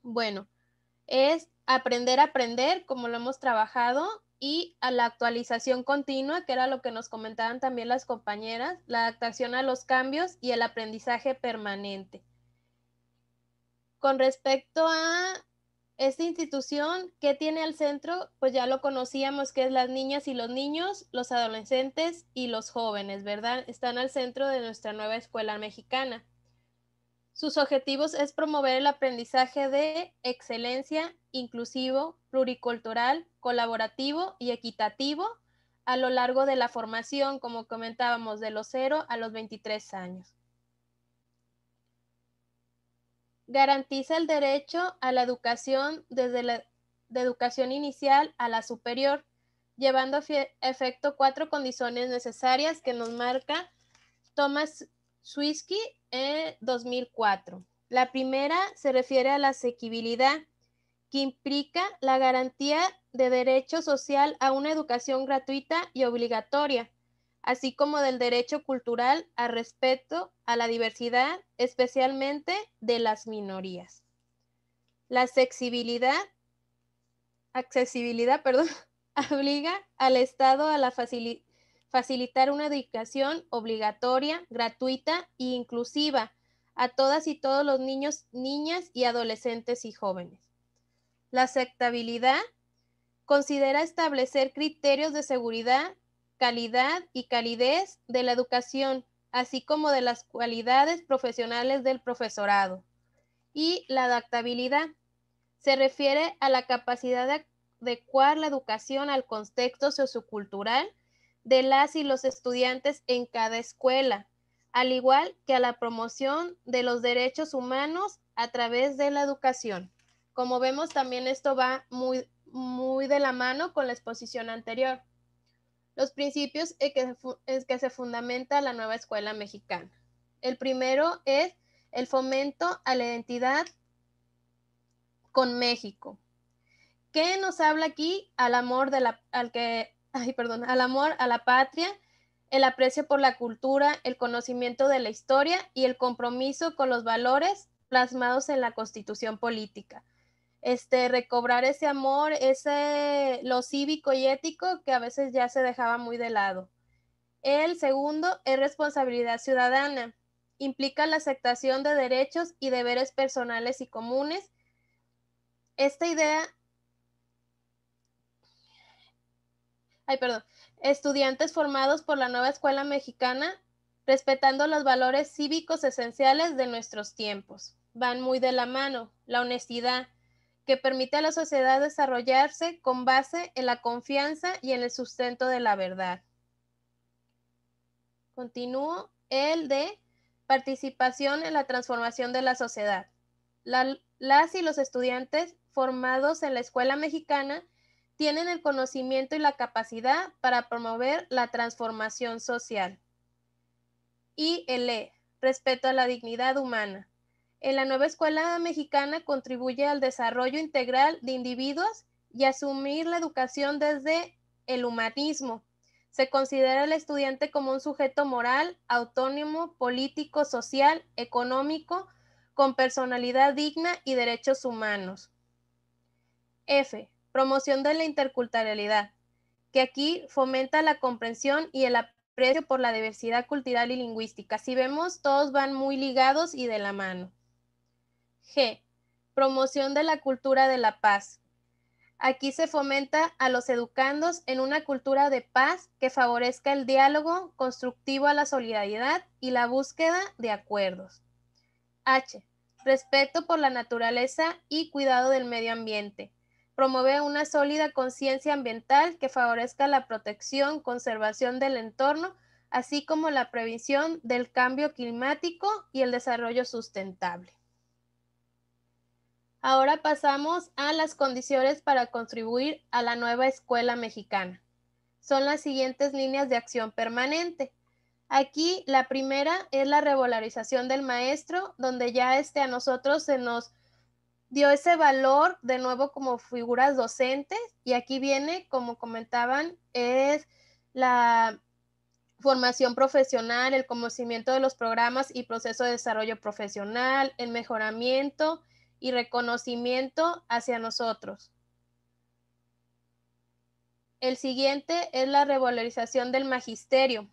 bueno, es aprender a aprender, como lo hemos trabajado, y a la actualización continua, que era lo que nos comentaban también las compañeras, la adaptación a los cambios y el aprendizaje permanente. Con respecto a Esta institución, ¿qué tiene al centro? Pues ya lo conocíamos, que es las niñas y los niños, los adolescentes y los jóvenes, ¿verdad? Están al centro de nuestra nueva escuela mexicana. Sus objetivos es promover el aprendizaje de excelencia, inclusivo, pluricultural, colaborativo y equitativo a lo largo de la formación, como comentábamos, de los 0 a los 23 años. Garantiza el derecho a la educación desde la educación inicial a la superior, llevando a efecto 4 condiciones necesarias que nos marca Thomas Swirsky en 2004. La primera se refiere a la asequibilidad, que implica la garantía de derecho social a una educación gratuita y obligatoria, así como del derecho cultural al respeto a la diversidad, especialmente de las minorías. La accesibilidad, obliga al Estado a la facilitar una educación obligatoria, gratuita e inclusiva a todas y todos los niños, niñas y adolescentes y jóvenes. La aceptabilidad considera establecer criterios de seguridad, calidad y calidez de la educación, así como de las cualidades profesionales del profesorado. Y la adaptabilidad se refiere a la capacidad de adecuar la educación al contexto sociocultural de las y los estudiantes en cada escuela, al igual que a la promoción de los derechos humanos a través de la educación. Como vemos, también esto va muy de la mano con la exposición anterior. Los principios en que se fundamenta la nueva escuela mexicana. El primero es el fomento a la identidad con México. ¿Qué nos habla aquí? Al amor a la patria, el aprecio por la cultura, el conocimiento de la historia y el compromiso con los valores plasmados en la Constitución política. Recobrar ese amor, lo cívico y ético que a veces ya se dejaba muy de lado. El segundo es responsabilidad ciudadana. Implica la aceptación de derechos y deberes personales y comunes. Esta idea... Estudiantes formados por la nueva escuela mexicana, respetando los valores cívicos esenciales de nuestros tiempos. Van muy de la mano. La honestidad, que permite a la sociedad desarrollarse con base en la confianza y en el sustento de la verdad. Continúo. El de participación en la transformación de la sociedad. Las y los estudiantes formados en la escuela mexicana tienen el conocimiento y la capacidad para promover la transformación social. Y el E, respeto a la dignidad humana. En la nueva escuela mexicana contribuye al desarrollo integral de individuos y asumir la educación desde el humanismo. Se considera al estudiante como un sujeto moral, autónomo, político, social, económico, con personalidad digna y derechos humanos. F, promoción de la interculturalidad, que aquí fomenta la comprensión y el aprecio por la diversidad cultural y lingüística. Si vemos, todos van muy ligados y de la mano. G, promoción de la cultura de la paz. Aquí se fomenta a los educandos en una cultura de paz que favorezca el diálogo constructivo a la solidaridad y la búsqueda de acuerdos. H, respeto por la naturaleza y cuidado del medio ambiente. Promueve una sólida conciencia ambiental que favorezca la protección, conservación del entorno, así como la prevención del cambio climático y el desarrollo sustentable. Ahora pasamos a las condiciones para contribuir a la nueva escuela mexicana. Son las siguientes líneas de acción permanente. Aquí la primera es la revalorización del maestro, donde ya a nosotros se nos dio ese valor de nuevo como figuras docentes, y aquí viene, como comentaban, es la formación profesional, el conocimiento de los programas y procesos de desarrollo profesional, el mejoramiento y reconocimiento hacia nosotros. El siguiente es la revalorización del magisterio,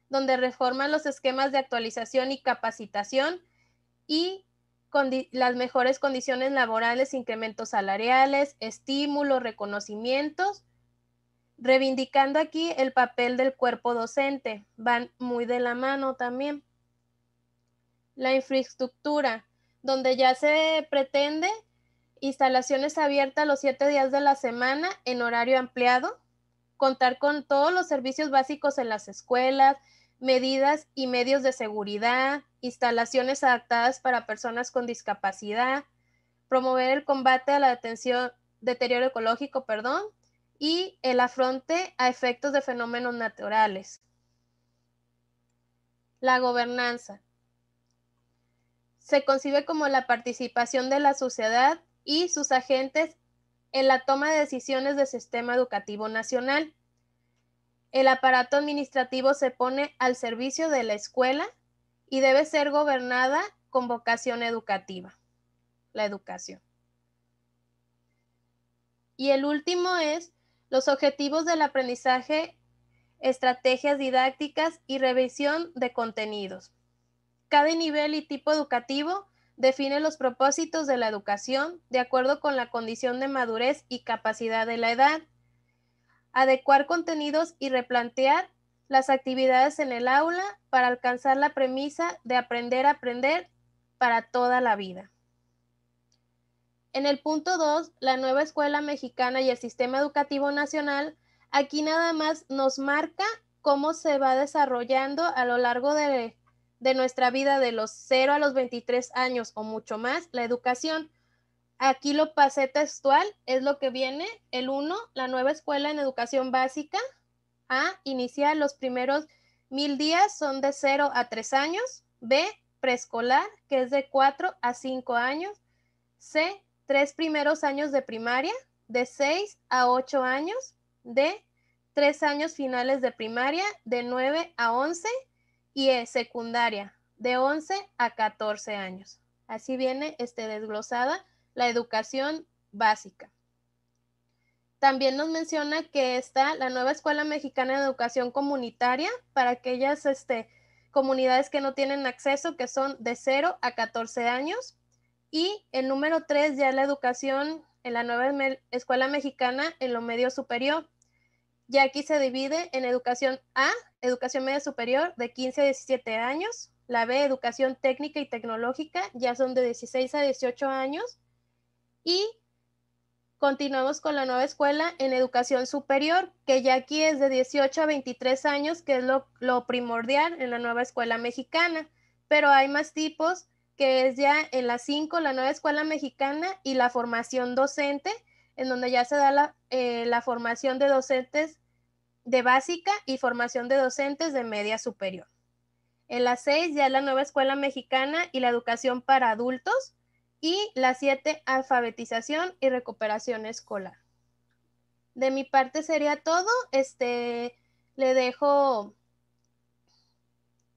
donde reforman los esquemas de actualización y capacitación y las mejores condiciones laborales, incrementos salariales, estímulos, reconocimientos, reivindicando aquí el papel del cuerpo docente. Van muy de la mano también. La infraestructura, donde ya se pretende instalaciones abiertas los 7 días de la semana en horario ampliado, contar con todos los servicios básicos en las escuelas, medidas y medios de seguridad, instalaciones adaptadas para personas con discapacidad, promover el combate a la deterioro ecológico, y el afronte a efectos de fenómenos naturales. La gobernanza. Se concibe como la participación de la sociedad y sus agentes en la toma de decisiones del sistema educativo nacional. El aparato administrativo se pone al servicio de la escuela y debe ser gobernada con vocación educativa, la educación. Y el último es los objetivos del aprendizaje, estrategias didácticas y revisión de contenidos. Cada nivel y tipo educativo define los propósitos de la educación de acuerdo con la condición de madurez y capacidad de la edad. Adecuar contenidos y replantear las actividades en el aula para alcanzar la premisa de aprender a aprender para toda la vida. En el punto 2, la nueva escuela mexicana y el sistema educativo nacional, aquí nada más nos marca cómo se va desarrollando a lo largo de nuestra vida de los 0 a los 23 años o mucho más, la educación. Aquí lo pasé textual, es lo que viene. El 1, la nueva escuela en educación básica. A, inicial, los primeros 1000 días son de 0 a 3 años. B, preescolar, que es de 4 a 5 años. C, 3 primeros años de primaria, de 6 a 8 años. D, 3 años finales de primaria, de 9 a 11. Y E, secundaria, de 11 a 14 años. Así viene desglosada la educación básica. También nos menciona que está la nueva Escuela Mexicana de Educación Comunitaria para aquellas comunidades que no tienen acceso, que son de 0 a 14 años. Y el número 3 ya la educación en la nueva Escuela Mexicana en lo medio superior. Ya aquí se divide en educación A, educación media superior, de 15 a 17 años. La B, educación técnica y tecnológica, ya son de 16 a 18 años. Y continuamos con la nueva escuela en educación superior, que ya aquí es de 18 a 23 años, que es lo primordial en la nueva escuela mexicana. Pero hay más tipos, que es ya en la 5, la nueva escuela mexicana y la formación docente, en donde ya se da la formación de docentes de básica y formación de docentes de media superior. En la 6 ya la nueva escuela mexicana y la educación para adultos. Y la 7, alfabetización y recuperación escolar. De mi parte sería todo. Le dejo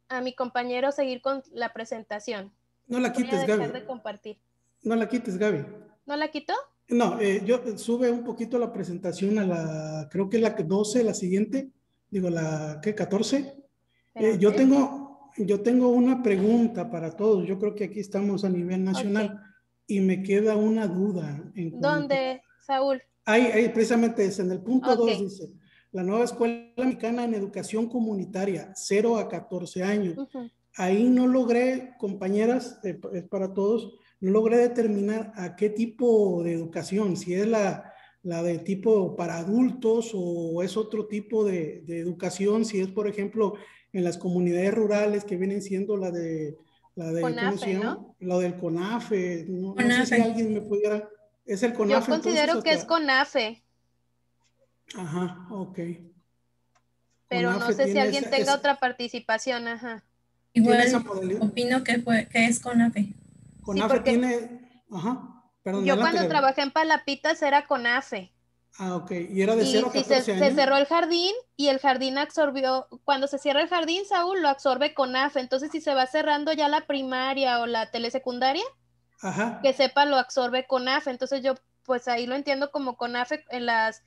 a mi compañero seguir con la presentación. No la quites, Voy a dejar Gaby. de compartir. No la quites, Gaby. ¿No la quitó? No, yo sube un poquito la presentación a la, creo que es la 12, la siguiente. Digo, la, ¿qué? 14. Yo tengo una pregunta para todos. Yo creo que aquí estamos a nivel nacional. Okay. Y me queda una duda. ¿Dónde, Saúl? Ahí precisamente es en el punto 2, dice, la nueva escuela mexicana en educación comunitaria, 0 a 14 años. Ahí no logré, compañeras, es para todos, no logré determinar a qué tipo de educación, si es la de tipo para adultos o es otro tipo de educación, si es, por ejemplo, en las comunidades rurales que vienen siendo la de CONAFE, ¿cómo se llama? ¿no? Lo del CONAFE. No CONAFE. sé si alguien me pudiera... ¿Es el CONAFE? Yo considero entonces, que es CONAFE. Ajá, ok. Pero CONAFE no sé si alguien tenga otra participación, ajá. Igual opino que es CONAFE. CONAFE sí, tiene... Ajá, perdón. Yo cuando trabajé en Palapitas era CONAFE. Ah, ok. ¿Y era de 0 a 14 años? Se cerró el jardín y el jardín absorbió, cuando se cierra el jardín, Saúl, lo absorbe CONAFE. Entonces, si se va cerrando ya la primaria o la telesecundaria, ajá, que sepa, lo absorbe CONAFE. Entonces, yo, pues ahí lo entiendo como CONAFE en las...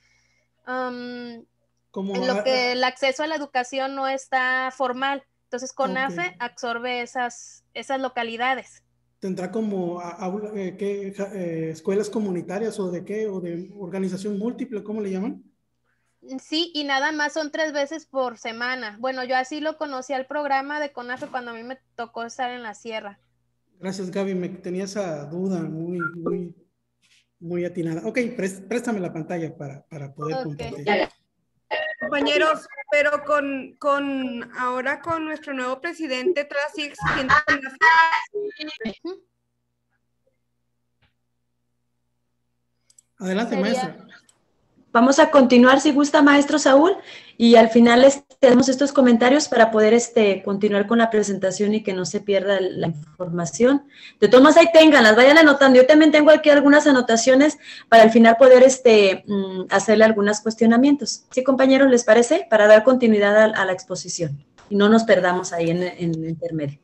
en lo que el acceso a la educación no está formal. Entonces, CONAFE absorbe esas localidades. ¿Tendrá como escuelas comunitarias o de qué? ¿O de organización múltiple? ¿Cómo le llaman? Sí, y nada más son 3 veces por semana. Bueno, yo así lo conocí al programa de CONAFE cuando a mí me tocó estar en la sierra. Gracias, Gaby. Me tenía esa duda muy atinada. Ok, préstame la pantalla para poder compartir. Compañeros, pero ahora con nuestro nuevo presidente, todavía sigue existiendo CONAFE. Adelante, maestra. Vamos a continuar, si gusta, maestro Saúl, y al final tenemos estos comentarios para poder continuar con la presentación y que no se pierda la información. De todas maneras, ahí ténganlas, vayan anotando. Yo también tengo aquí algunas anotaciones para al final poder hacerle algunos cuestionamianos. ¿Sí, compañeros, les parece? Para dar continuidad a la exposición y no nos perdamos ahí en el intermedio.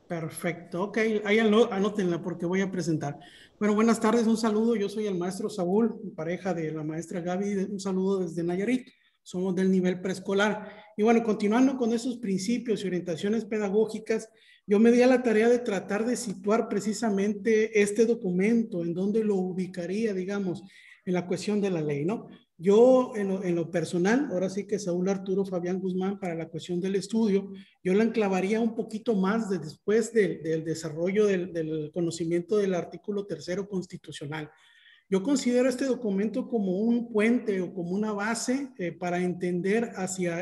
Perfecto, ok, ahí anótenla porque voy a presentar. Bueno, buenas tardes, un saludo, yo soy el maestro Saúl, pareja de la maestra Gaby, un saludo desde Nayarit, somos del nivel preescolar. Y bueno, continuando con esos principios y orientaciones pedagógicas, yo me di a la tarea de tratar de situar precisamente este documento, en donde lo ubicaría, digamos, en la cuestión de la ley, ¿no? Yo, en lo personal, ahora sí que Saúl Arturo Fabián Guzmán, para la cuestión del estudio, yo la enclavaría un poquito más después del desarrollo del conocimiento del artículo 3º constitucional. Yo considero este documento como un puente o como una base para entender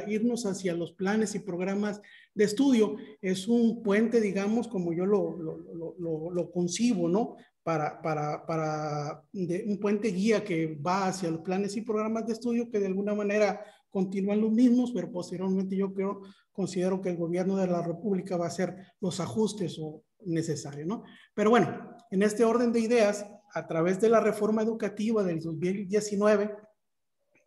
irnos hacia los planes y programas de estudio. Es un puente, digamos, como yo lo concibo, ¿no? Un puente guía que va hacia los planes y programas de estudio que de alguna manera continúan los mismos, pero posteriormente considero que el gobierno de la República va a hacer los ajustes necesarios, ¿no? Pero bueno, en este orden de ideas, a través de la reforma educativa del 2019,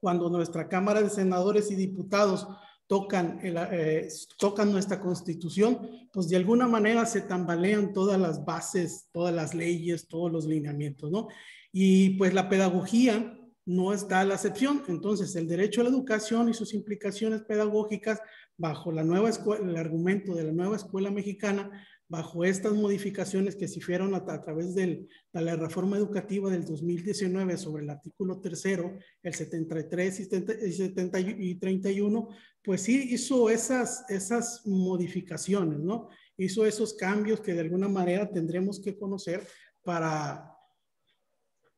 cuando nuestra Cámara de Senadores y Diputados tocan nuestra Constitución, pues de alguna manera se tambalean todas las bases, todas las leyes, todos los lineamientos, ¿no? Y pues la pedagogía no está a la excepción. Entonces, el derecho a la educación y sus implicaciones pedagógicas bajo el argumento de la nueva escuela mexicana, bajo estas modificaciones que se hicieron a través de la reforma educativa del 2019 sobre el artículo 3º, el 73 y 31, pues sí hizo esas modificaciones, ¿no? Hizo esos cambios que de alguna manera tendremos que conocer para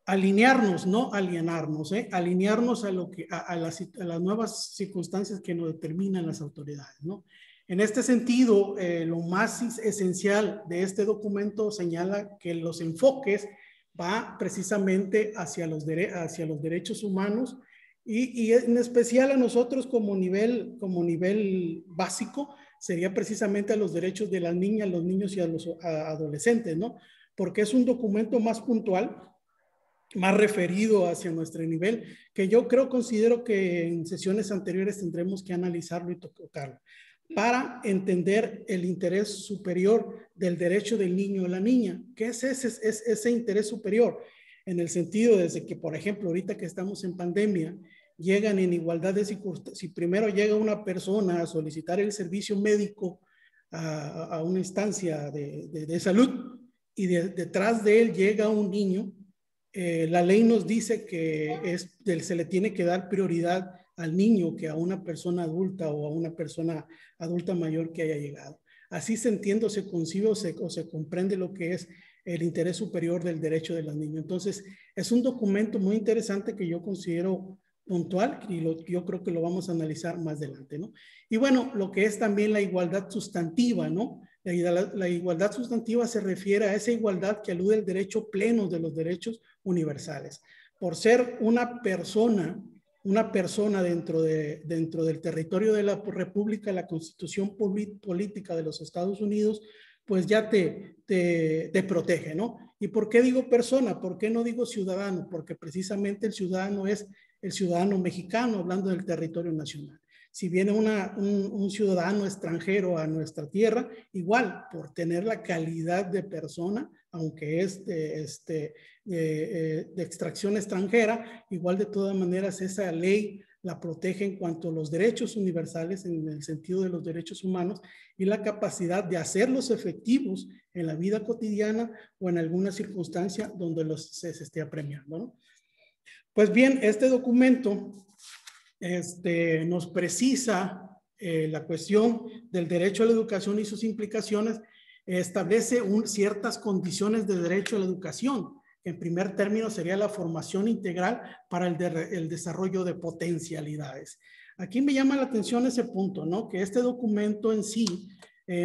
alinearnos, no alienarnos, alinearnos a las nuevas circunstancias que nos determinan las autoridades, ¿no? En este sentido, lo más esencial de este documento señala que los enfoques va precisamente hacia los derechos humanos y en especial a nosotros como nivel básico sería precisamente a los derechos de las niñas, los niños y a los adolescentes, ¿no? Porque es un documento más puntual, más referido hacia nuestro nivel, que yo considero que en sesiones anteriores tendremos que analizarlo y tocarlo, para entender el interés superior del derecho del niño o la niña. ¿Qué es ese interés superior? En el sentido desde que, por ejemplo, ahorita que estamos en pandemia, llegan en igualdad de circunstancias. Si primero llega una persona a solicitar el servicio médico a una instancia de salud y detrás de él llega un niño, la ley nos dice que se le tiene que dar prioridad al niño que a una persona adulta o a una persona adulta mayor que haya llegado. Así se entiende, se concibe o se comprende lo que es el interés superior del derecho de los niños. Entonces, es un documento muy interesante que yo considero puntual y yo creo que lo vamos a analizar más adelante, ¿no? Y bueno, lo que es también la igualdad sustantiva, ¿no? La igualdad sustantiva se refiere a esa igualdad que alude al derecho pleno de los derechos universales. Por ser una persona dentro del territorio de la República, la Constitución Política de los Estados Unidos, pues ya te protege, ¿no? ¿Y por qué digo persona? ¿Por qué no digo ciudadano? Porque precisamente el ciudadano es el ciudadano mexicano, hablando del territorio nacional. Si viene un ciudadano extranjero a nuestra tierra, igual, por tener la calidad de persona, aunque es de extracción extranjera, igual de todas maneras esa ley la protege en cuanto a los derechos universales, en el sentido de los derechos humanos, y la capacidad de hacerlos efectivos en la vida cotidiana o en alguna circunstancia donde se esté apremiando, ¿no? Pues bien, este documento nos precisa la cuestión del derecho a la educación y sus implicaciones, establece ciertas condiciones de derecho a la educación. En primer término sería la formación integral para el desarrollo de potencialidades. Aquí me llama la atención ese punto, ¿no? Que este documento en sí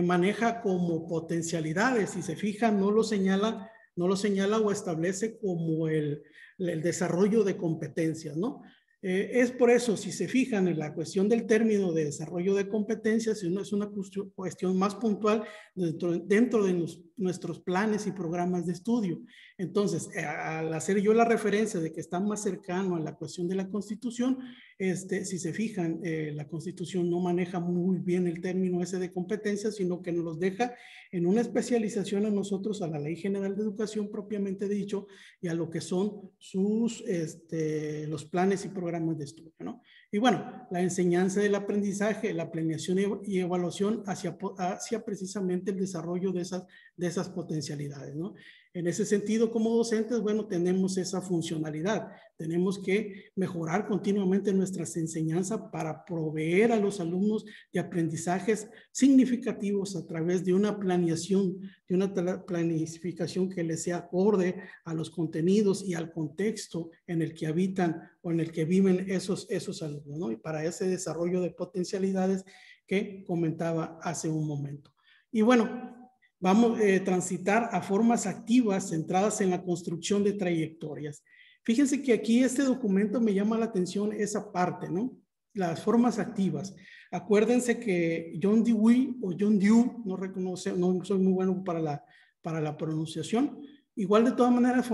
maneja como potencialidades, si se fijan, no lo señala o establece como el desarrollo de competencias, ¿no? Es por eso, si se fijan en la cuestión del término de desarrollo de competencias, es una cuestión más puntual dentro de nuestros planes y programas de estudio. Entonces, al hacer yo la referencia de que está más cercano a la cuestión de la Constitución, si se fijan, la Constitución no maneja muy bien el término ese de competencias, sino que nos los deja en una especialización a nosotros, a la Ley General de Educación propiamente dicho, y a lo que son los planes y programas de estudio, ¿no? Y bueno, la enseñanza del aprendizaje, la planeación y evaluación hacia precisamente el desarrollo de esas potencialidades, ¿no? En ese sentido, como docentes, bueno, tenemos esa funcionalidad. Tenemos que mejorar continuamente nuestras enseñanzas para proveer a los alumnos de aprendizajes significativos a través de una planeación, de una planificación que les sea acorde a los contenidos y al contexto en el que habitan o en el que viven esos alumnos, ¿no? Y para ese desarrollo de potencialidades que comentaba hace un momento. Y bueno, vamos a transitar a formas activas centradas en la construcción de trayectorias. Fíjense que aquí este documento me llama la atención esa parte, ¿no? Las formas activas. Acuérdense que John Dewey o John Dew, no soy muy bueno para la pronunciación, igual de todas maneras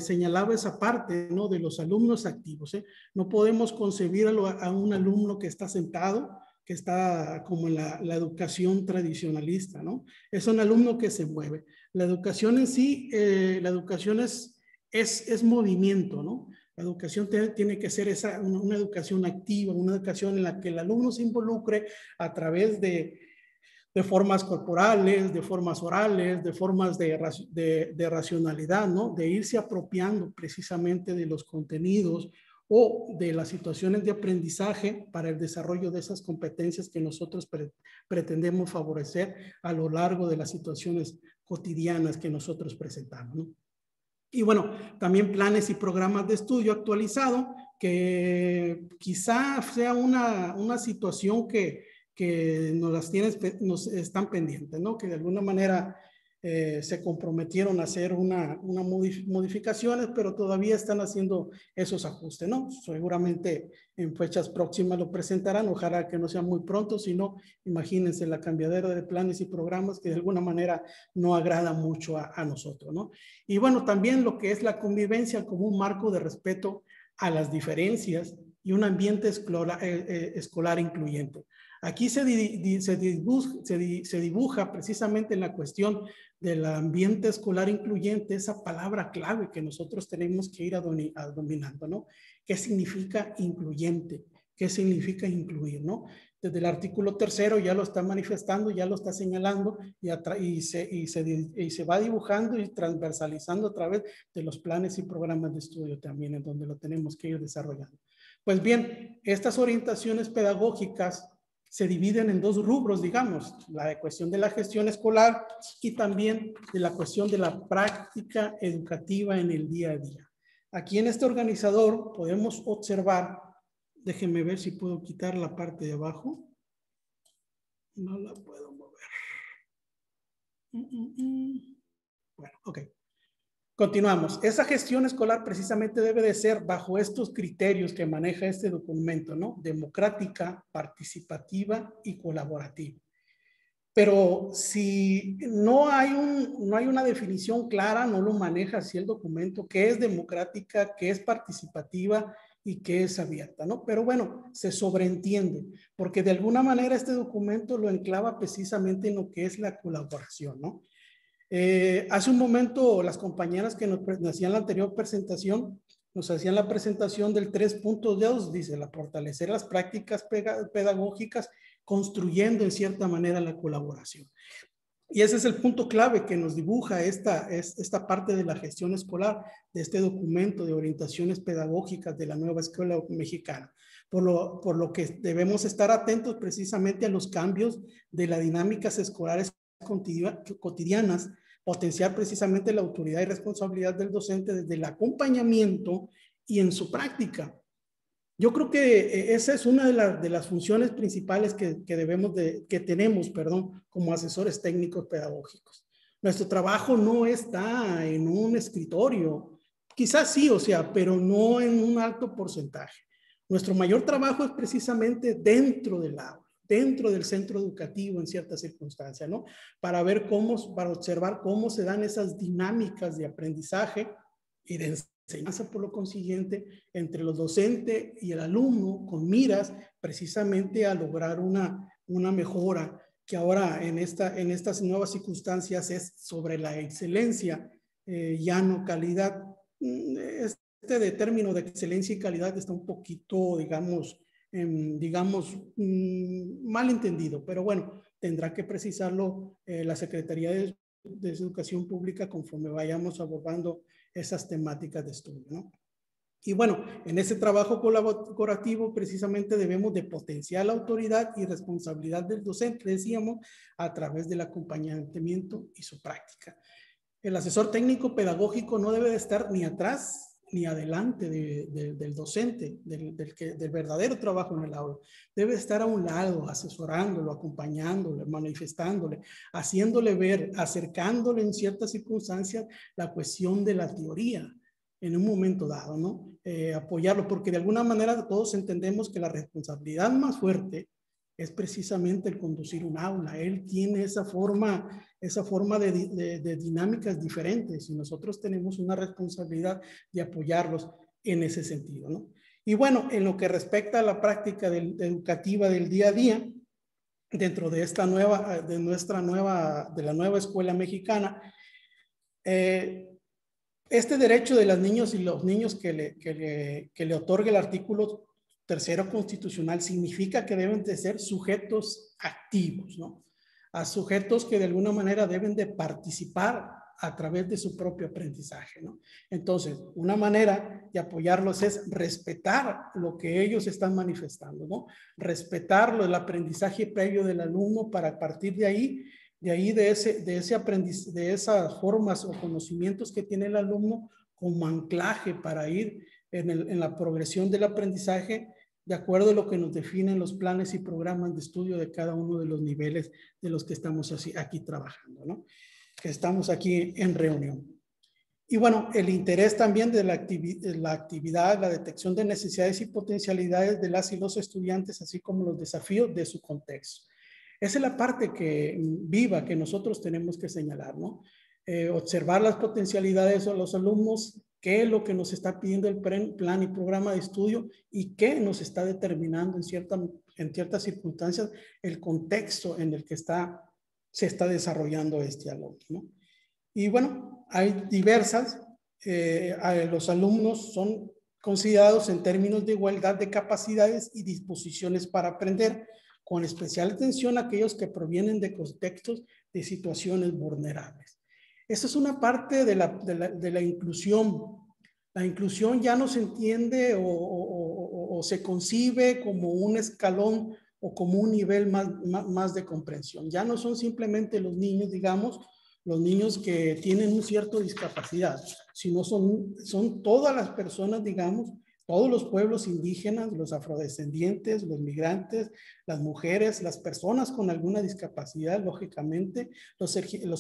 señalaba esa parte, ¿no? De los alumnos activos, ¿eh? No podemos concebir a un alumno que está sentado, que está como en la educación tradicionalista, ¿no? Es un alumno que se mueve. La educación en sí, la educación es movimiento, ¿no? La educación tiene que ser una educación activa, una educación en la que el alumno se involucre a través de formas corporales, de formas orales, de formas de racionalidad, ¿no? De irse apropiando precisamente de los contenidos o de las situaciones de aprendizaje para el desarrollo de esas competencias que nosotros pretendemos favorecer a lo largo de las situaciones cotidianas que nosotros presentamos, ¿no? Y bueno, también planes y programas de estudio actualizado, que quizá sea una situación que nos están pendientes, ¿no? Que de alguna manera se comprometieron a hacer unas modificaciones, pero todavía están haciendo esos ajustes, ¿no? Seguramente en fechas próximas lo presentarán, ojalá que no sea muy pronto, sino imagínense la cambiadera de planes y programas que de alguna manera no agrada mucho a nosotros, ¿no? Y bueno, también lo que es la convivencia como un marco de respeto a las diferencias y un ambiente escolar incluyente. Aquí se dibuja precisamente en la cuestión del ambiente escolar incluyente esa palabra clave que nosotros tenemos que ir dominando, ¿no? ¿Qué significa incluyente? ¿Qué significa incluir, no? Desde el artículo 3 ya lo está manifestando, ya lo está señalando y se va dibujando y transversalizando a través de los planes y programas de estudio también, en donde lo tenemos que ir desarrollando. Pues bien, estas orientaciones pedagógicas se dividen en dos rubros, digamos, la cuestión de la gestión escolar y también de la cuestión de la práctica educativa en el día a día. Aquí en este organizador podemos observar, déjenme ver si puedo quitar la parte de abajo. No la puedo mover. Bueno, ok. Continuamos. Esa gestión escolar precisamente debe de ser bajo estos criterios que maneja este documento, ¿no? Democrática, participativa y colaborativa. Pero si no hay una definición clara, no lo maneja así el documento, qué es democrática, qué es participativa y qué es abierta, ¿no? Pero bueno, se sobreentiende, porque de alguna manera este documento lo enclava precisamente en lo que es la colaboración, ¿no? Hace un momento las compañeras que nos hacían la anterior presentación nos hacían la presentación del 3.2, dice, la fortalecer las prácticas pedagógicas, construyendo en cierta manera la colaboración. Y ese es el punto clave que nos dibuja esta parte de la gestión escolar, de este documento de orientaciones pedagógicas de la nueva escuela mexicana. Por lo que debemos estar atentos precisamente a los cambios de las dinámicas escolares cotidianas, potenciar precisamente la autoridad y responsabilidad del docente desde el acompañamiento y en su práctica. Yo creo que esa es una de las funciones principales que tenemos como asesores técnicos pedagógicos. Nuestro trabajo no está en un escritorio, quizás sí, pero no en un alto porcentaje. Nuestro mayor trabajo es precisamente dentro del aula, dentro del centro educativo en ciertas circunstancias, ¿no? Para observar cómo se dan esas dinámicas de aprendizaje y de enseñanza, por lo consiguiente, entre los docentes y el alumno, con miras precisamente a lograr una mejora que ahora en estas nuevas circunstancias es sobre la excelencia, ya no calidad. De término de excelencia y calidad está un poquito, digamos, mal entendido, pero bueno, tendrá que precisarlo la Secretaría de Educación Pública conforme vayamos abordando esas temáticas de estudio, ¿no? Y bueno, en ese trabajo colaborativo precisamente debemos de potenciar la autoridad y responsabilidad del docente, decíamos, a través del acompañamiento y su práctica. El asesor técnico pedagógico no debe de estar ni atrás ni adelante del docente, del verdadero trabajo en el aula. Debe estar a un lado, asesorándolo, acompañándolo, manifestándole, haciéndole ver, acercándole en ciertas circunstancias la cuestión de la teoría en un momento dado, ¿no? Apoyarlo, porque de alguna manera todos entendemos que la responsabilidad más fuerte es precisamente el conducir un aula. Él tiene esa forma de dinámicas diferentes y nosotros tenemos una responsabilidad de apoyarlos en ese sentido, ¿no? Y bueno, en lo que respecta a la práctica educativa del día a día, dentro de la nueva escuela mexicana, este derecho de las niñas y los niños que le otorga el artículo 3º constitucional significa que deben de ser sujetos activos, ¿no? A sujetos que de alguna manera deben de participar a través de su propio aprendizaje, ¿no? Entonces, una manera de apoyarlos es respetar lo que ellos están manifestando, ¿no? Respetar el aprendizaje previo del alumno para partir de esas formas o conocimientos que tiene el alumno como anclaje para ir en la progresión del aprendizaje de acuerdo a lo que nos definen los planes y programas de estudio de cada uno de los niveles de los que estamos aquí trabajando, ¿no? Que estamos aquí en reunión. Y bueno, el interés también de la actividad, la detección de necesidades y potencialidades de las y los estudiantes, así como los desafíos de su contexto. Esa es la parte viva que nosotros tenemos que señalar, ¿no? Observar las potencialidades de los alumnos, qué es lo que nos está pidiendo el plan y programa de estudio y qué nos está determinando en ciertas circunstancias el contexto en el que se está desarrollando este alumno, ¿no? Y bueno, hay diversas, los alumnos son considerados en términos de igualdad de capacidades y disposiciones para aprender, con especial atención a aquellos que provienen de contextos de situaciones vulnerables. Esa es una parte de la inclusión. La inclusión ya no se entiende o se concibe como un escalón o como un nivel más de comprensión. Ya no son simplemente los niños, digamos, los niños que tienen una cierta discapacidad, sino son todas las personas, digamos, todos los pueblos indígenas, los afrodescendientes, los migrantes, las mujeres, las personas con alguna discapacidad, lógicamente, los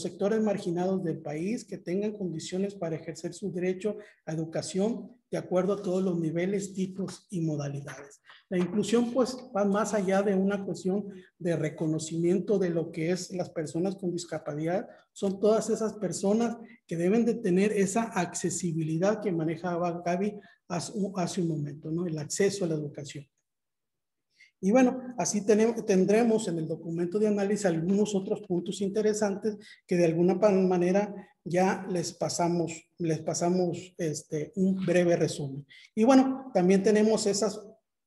sectores marginados del país que tengan condiciones para ejercer su derecho a educación de acuerdo a todos los niveles, tipos y modalidades. La inclusión pues va más allá de una cuestión de reconocimiento de lo que es las personas con discapacidad. Son todas esas personas que deben de tener esa accesibilidad que manejaba Gaby hace un momento, ¿no? El acceso a la educación. Y bueno, así tendremos en el documento de análisis algunos otros puntos interesantes que de alguna manera ya les pasamos un breve resumen. Y bueno, también tenemos esas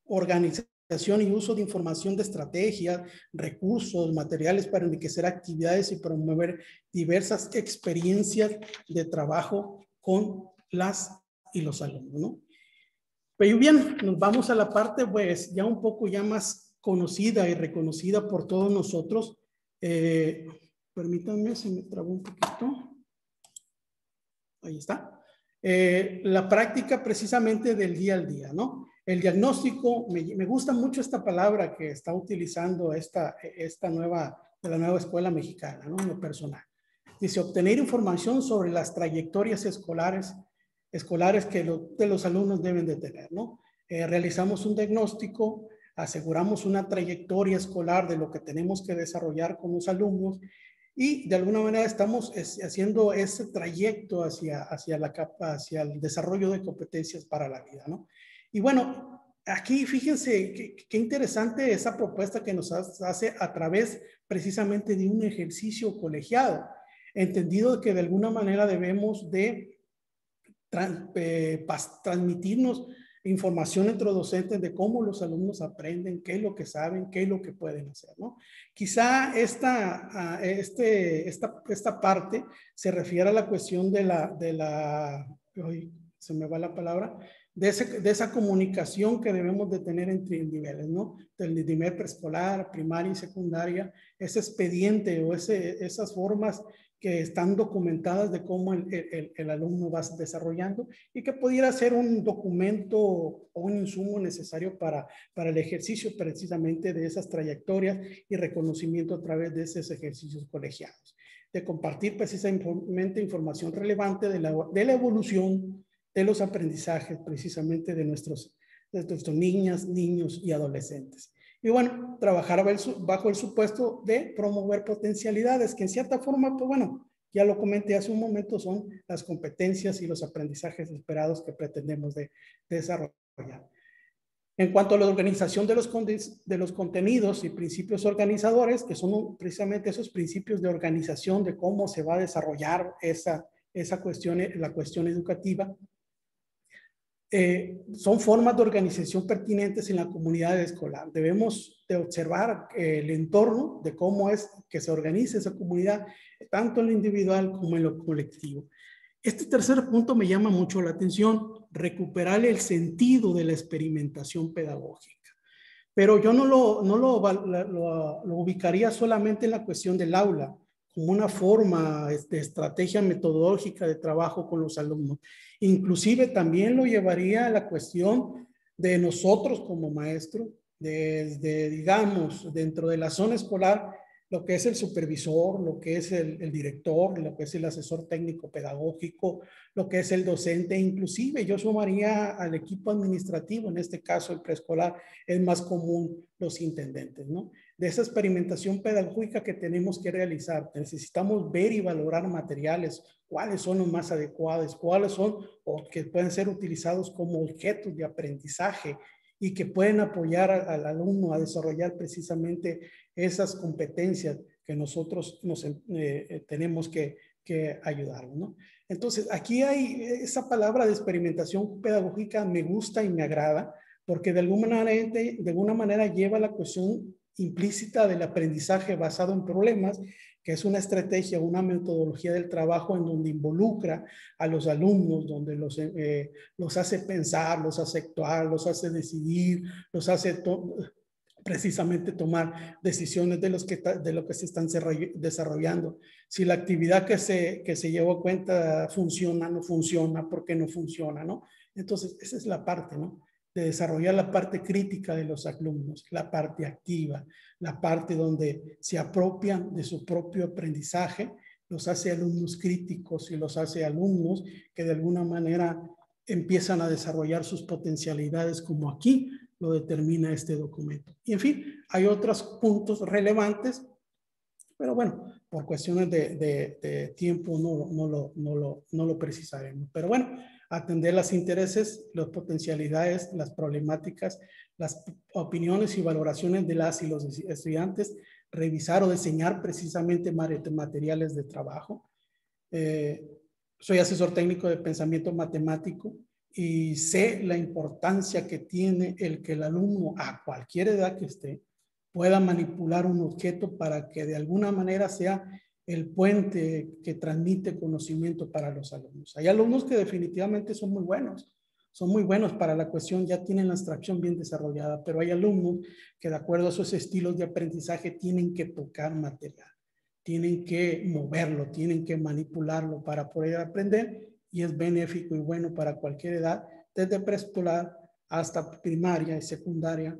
organización y uso de información de estrategias, recursos, materiales para enriquecer actividades y promover diversas experiencias de trabajo con las y los alumnos, ¿no? Pero bien, nos vamos a la parte pues ya un poco ya más conocida y reconocida por todos nosotros. Permítanme, se me trabó un poquito. Ahí está. La práctica precisamente del día al día, ¿no? El diagnóstico, me gusta mucho esta palabra que está utilizando de la nueva escuela mexicana, ¿no? En lo personal. Dice, obtener información sobre las trayectorias escolares que los alumnos deben de tener, ¿no? Realizamos un diagnóstico, aseguramos una trayectoria escolar de lo que tenemos que desarrollar con los alumnos y de alguna manera estamos haciendo ese trayecto hacia el desarrollo de competencias para la vida, ¿no? Y bueno, aquí fíjense qué interesante esa propuesta que nos hace a través precisamente de un ejercicio colegiado, entendido que de alguna manera debemos de transmitirnos información entre docentes de cómo los alumnos aprenden, qué es lo que saben, qué es lo que pueden hacer, ¿no? Quizá esta parte se refiere a la cuestión se me va la palabra, de esa comunicación que debemos de tener entre niveles, ¿no? Del nivel preescolar, primaria y secundaria, ese expediente o esas formas que están documentadas de cómo el alumno va desarrollando y que pudiera ser un documento o un insumo necesario para el ejercicio precisamente de esas trayectorias y reconocimiento a través de esos ejercicios colegiados. De compartir precisamente información relevante de la evolución de los aprendizajes precisamente de nuestros niñas, niños y adolescentes. Y bueno, trabajar bajo el supuesto de promover potencialidades que en cierta forma, pues bueno, ya lo comenté hace un momento, son las competencias y los aprendizajes esperados que pretendemos de desarrollar. En cuanto a la organización de los contenidos y principios organizadores, que son precisamente esos principios de organización de cómo se va a desarrollar la cuestión educativa, son formas de organización pertinentes en la comunidad escolar. Debemos de observar el entorno de cómo es que se organiza esa comunidad, tanto en lo individual como en lo colectivo. Este tercer punto me llama mucho la atención, recuperar el sentido de la experimentación pedagógica. Pero yo no lo ubicaría solamente en la cuestión del aula, como una forma de estrategia metodológica de trabajo con los alumnos. Inclusive también lo llevaría a la cuestión de nosotros como maestros, digamos, dentro de la zona escolar, lo que es el supervisor, lo que es el director, lo que es el asesor técnico pedagógico, lo que es el docente, inclusive yo sumaría al equipo administrativo, en este caso el preescolar, es más común los intendentes, ¿no? De esa experimentación pedagógica que tenemos que realizar, necesitamos ver y valorar materiales, cuáles son los más adecuados, cuáles son o que pueden ser utilizados como objetos de aprendizaje y que pueden apoyar al alumno a desarrollar precisamente esas competencias que nosotros tenemos que ayudar, ¿no? Entonces, aquí hay esa palabra de experimentación pedagógica, me gusta y me agrada, porque de alguna manera lleva la cuestión implícita del aprendizaje basado en problemas, que es una estrategia, una metodología del trabajo en donde involucra a los alumnos, donde los hace pensar, los hace actuar, los hace decidir, los hace precisamente tomar decisiones de lo que se están desarrollando. Si la actividad que se llevó a cuenta funciona, no funciona, ¿por qué no funciona, no? Entonces, esa es la parte, ¿no? De desarrollar la parte crítica de los alumnos, la parte activa, la parte donde se apropian de su propio aprendizaje, los hace alumnos críticos y los hace alumnos que de alguna manera empiezan a desarrollar sus potencialidades como aquí lo determina este documento. Y en fin, hay otros puntos relevantes, pero bueno, por cuestiones de tiempo no lo precisaremos. Pero bueno, atender los intereses, las potencialidades, las problemáticas, las opiniones y valoraciones de las y los estudiantes, revisar o diseñar precisamente materiales de trabajo. Soy asesor técnico de pensamiento matemático y sé la importancia que tiene el que el alumno, a cualquier edad que esté, pueda manipular un objeto para que de alguna manera sea el puente que transmite conocimiento para los alumnos. Hay alumnos que definitivamente son muy buenos para la cuestión, ya tienen la abstracción bien desarrollada, pero hay alumnos que de acuerdo a sus estilos de aprendizaje tienen que tocar material, tienen que moverlo, tienen que manipularlo para poder aprender, y es benéfico y bueno para cualquier edad, desde preescolar hasta primaria y secundaria,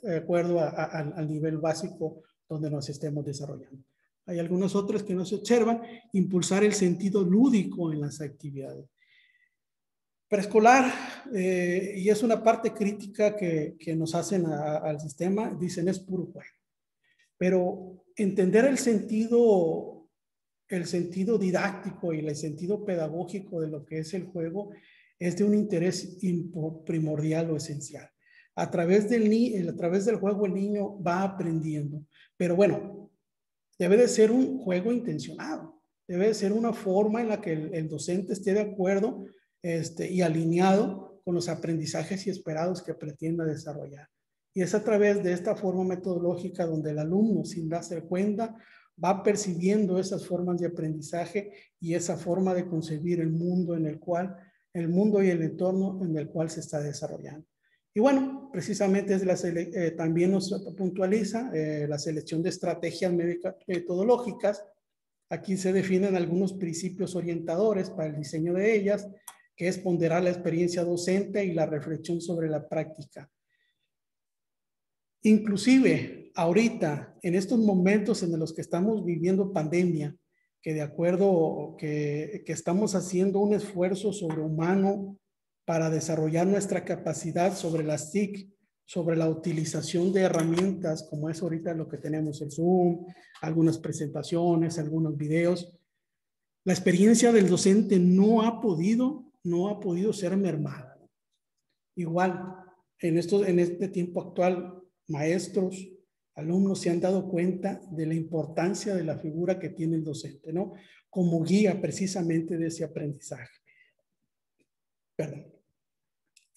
de acuerdo al nivel básico donde nos estemos desarrollando. Hay algunos otros que no se observan, impulsar el sentido lúdico en las actividades. Preescolar, y es una parte crítica que nos hacen al sistema, dicen es puro juego. Pero entender el sentido didáctico y el sentido pedagógico de lo que es el juego es de un interés primordial o esencial. A través del juego el niño va aprendiendo, pero bueno, debe de ser un juego intencionado, debe de ser una forma en la que el docente esté de acuerdo y alineado con los aprendizajes y esperados que pretenda desarrollar. Y es a través de esta forma metodológica donde el alumno, sin darse cuenta, va percibiendo esas formas de aprendizaje y esa forma de concebir el mundo y el entorno en el cual se está desarrollando. Y bueno, precisamente también nos puntualiza la selección de estrategias metodológicas. Aquí se definen algunos principios orientadores para el diseño de ellas, que es ponderar la experiencia docente y la reflexión sobre la práctica. Inclusive, ahorita, en estos momentos en los que estamos viviendo pandemia, que de acuerdo que estamos haciendo un esfuerzo sobrehumano para desarrollar nuestra capacidad sobre las TIC, sobre la utilización de herramientas como es ahorita lo que tenemos el Zoom, algunas presentaciones, algunos videos. La experiencia del docente no ha podido ser mermada. Igual, en este tiempo actual, maestros, alumnos se han dado cuenta de la importancia de la figura que tiene el docente, ¿no? Como guía precisamente de ese aprendizaje. Perdón.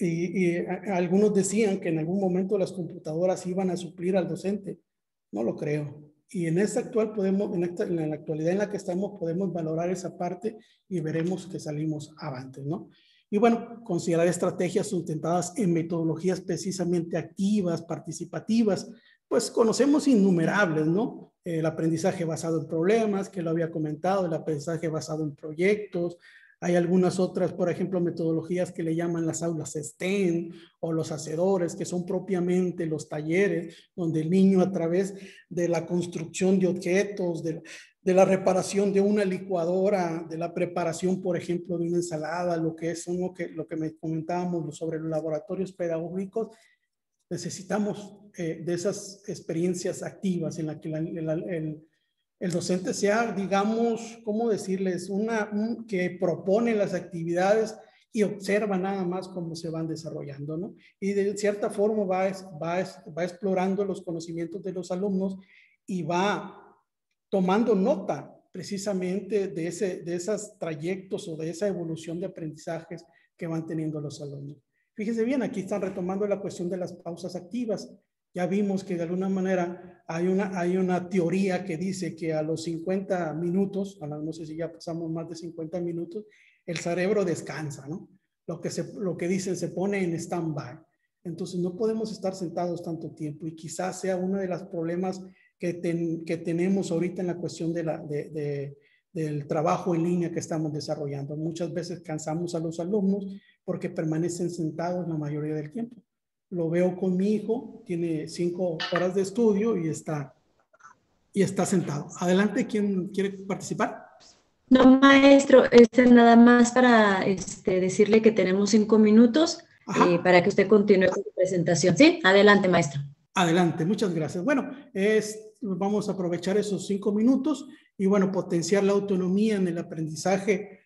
Y algunos decían que en algún momento las computadoras iban a suplir al docente. No lo creo. Y en la actualidad en la que estamos podemos valorar esa parte y veremos que salimos avante, ¿no? Y bueno, considerar estrategias sustentadas en metodologías precisamente activas, participativas, pues conocemos innumerables, ¿no? El aprendizaje basado en problemas, que lo había comentado, el aprendizaje basado en proyectos. Hay algunas otras, por ejemplo, metodologías que le llaman las aulas STEM o los hacedores, que son propiamente los talleres donde el niño a través de la construcción de objetos, de la reparación de una licuadora, de la preparación, por ejemplo, de una ensalada, lo que me comentábamos sobre los laboratorios pedagógicos, necesitamos de esas experiencias activas en las que el docente sea, digamos, ¿cómo decirles? Que propone las actividades y observa nada más cómo se van desarrollando, ¿no? Y de cierta forma va explorando los conocimientos de los alumnos y va tomando nota precisamente de esos trayectos o de esa evolución de aprendizajes que van teniendo los alumnos. Fíjense bien, aquí están retomando la cuestión de las pausas activas. Ya vimos que de alguna manera hay una teoría que dice que a los 50 minutos, no sé si ya pasamos más de 50 minutos, el cerebro descansa, ¿no? Lo que dicen se pone en stand-by. Entonces no podemos estar sentados tanto tiempo y quizás sea uno de los problemas que tenemos ahorita en la cuestión del trabajo en línea que estamos desarrollando. Muchas veces cansamos a los alumnos porque permanecen sentados la mayoría del tiempo. Lo veo con mi hijo, tiene 5 horas de estudio y está sentado. Adelante, ¿quién quiere participar? No, maestro, nada más para decirle que tenemos 5 minutos para que usted continúe con su presentación. ¿Sí? Adelante, maestro. Adelante, muchas gracias. Bueno, vamos a aprovechar esos 5 minutos y bueno, potenciar la autonomía en el aprendizaje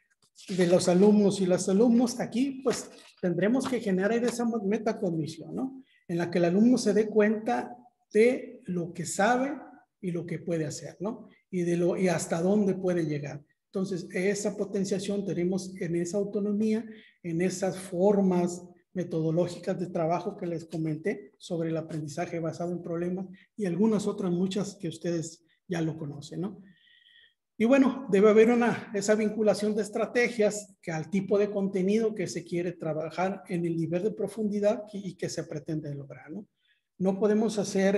de los alumnos y las alumnas. Aquí pues tendremos que generar esa metacognición, ¿no? En la que el alumno se dé cuenta de lo que sabe y lo que puede hacer, ¿no? Y hasta dónde puede llegar. Entonces, esa potenciación tenemos en esa autonomía, en esas formas metodológicas de trabajo que les comenté sobre el aprendizaje basado en problemas y algunas otras muchas que ustedes ya lo conocen, ¿no? Y bueno, debe haber esa vinculación de estrategias que al tipo de contenido que se quiere trabajar en el nivel de profundidad y que se pretende lograr, ¿no? No podemos hacer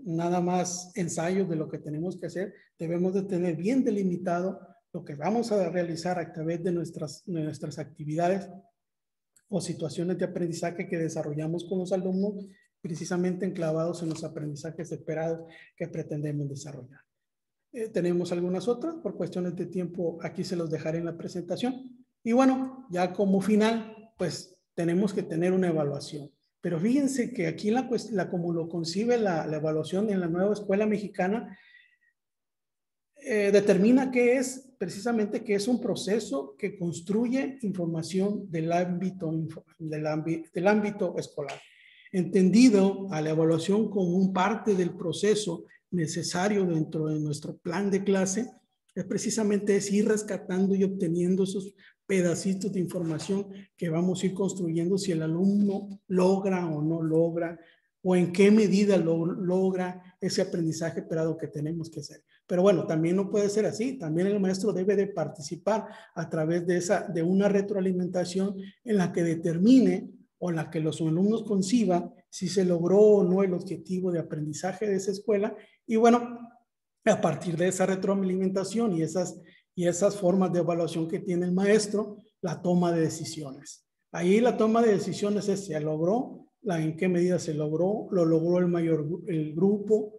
nada más ensayos de lo que tenemos que hacer. Debemos de tener bien delimitado lo que vamos a realizar a través de nuestras actividades o situaciones de aprendizaje que desarrollamos con los alumnos, precisamente enclavados en los aprendizajes esperados que pretendemos desarrollar. Tenemos algunas otras, por cuestiones de tiempo, aquí se los dejaré en la presentación. Y bueno, ya como final, pues tenemos que tener una evaluación. Pero fíjense que aquí como lo concibe la evaluación en la nueva escuela mexicana, determina que es precisamente que es un proceso que construye información del ámbito escolar. Entendido a la evaluación como un parte del proceso necesario dentro de nuestro plan de clase, es precisamente ir rescatando y obteniendo esos pedacitos de información que vamos a ir construyendo si el alumno logra o no logra, o en qué medida logra ese aprendizaje esperado que tenemos que hacer. Pero bueno, también no puede ser así. También el maestro debe de participar a través de una retroalimentación en la que determine o en la que los alumnos conciban si se logró o no el objetivo de aprendizaje de esa escuela. Y bueno, a partir de esa retroalimentación y esas formas de evaluación que tiene el maestro, la toma de decisiones. Ahí la toma de decisiones es si se logró, en qué medida se logró, lo logró el grupo,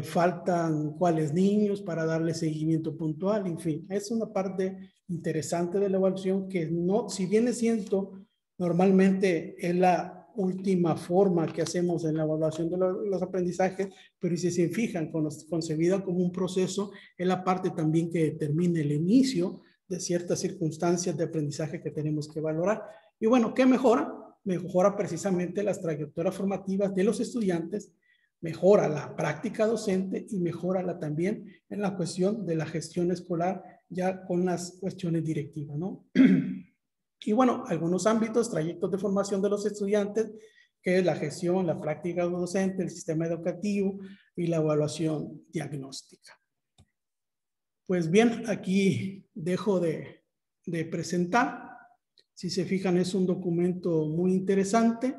faltan cuáles niños para darle seguimiento puntual, en fin, es una parte interesante de la evaluación que no, si bien es cierto, normalmente es la última forma que hacemos en la evaluación de los aprendizajes, pero si se fijan, concebida como un proceso, es la parte también que determina el inicio de ciertas circunstancias de aprendizaje que tenemos que valorar. Y bueno, ¿qué mejora? Mejora precisamente las trayectorias formativas de los estudiantes, mejora la práctica docente y mejora también en la cuestión de la gestión escolar ya con las cuestiones directivas, ¿no? Y bueno, algunos ámbitos, trayectos de formación de los estudiantes, que es la gestión, la práctica docente, el sistema educativo y la evaluación diagnóstica. Pues bien, aquí dejo de presentar. Si se fijan, es un documento muy interesante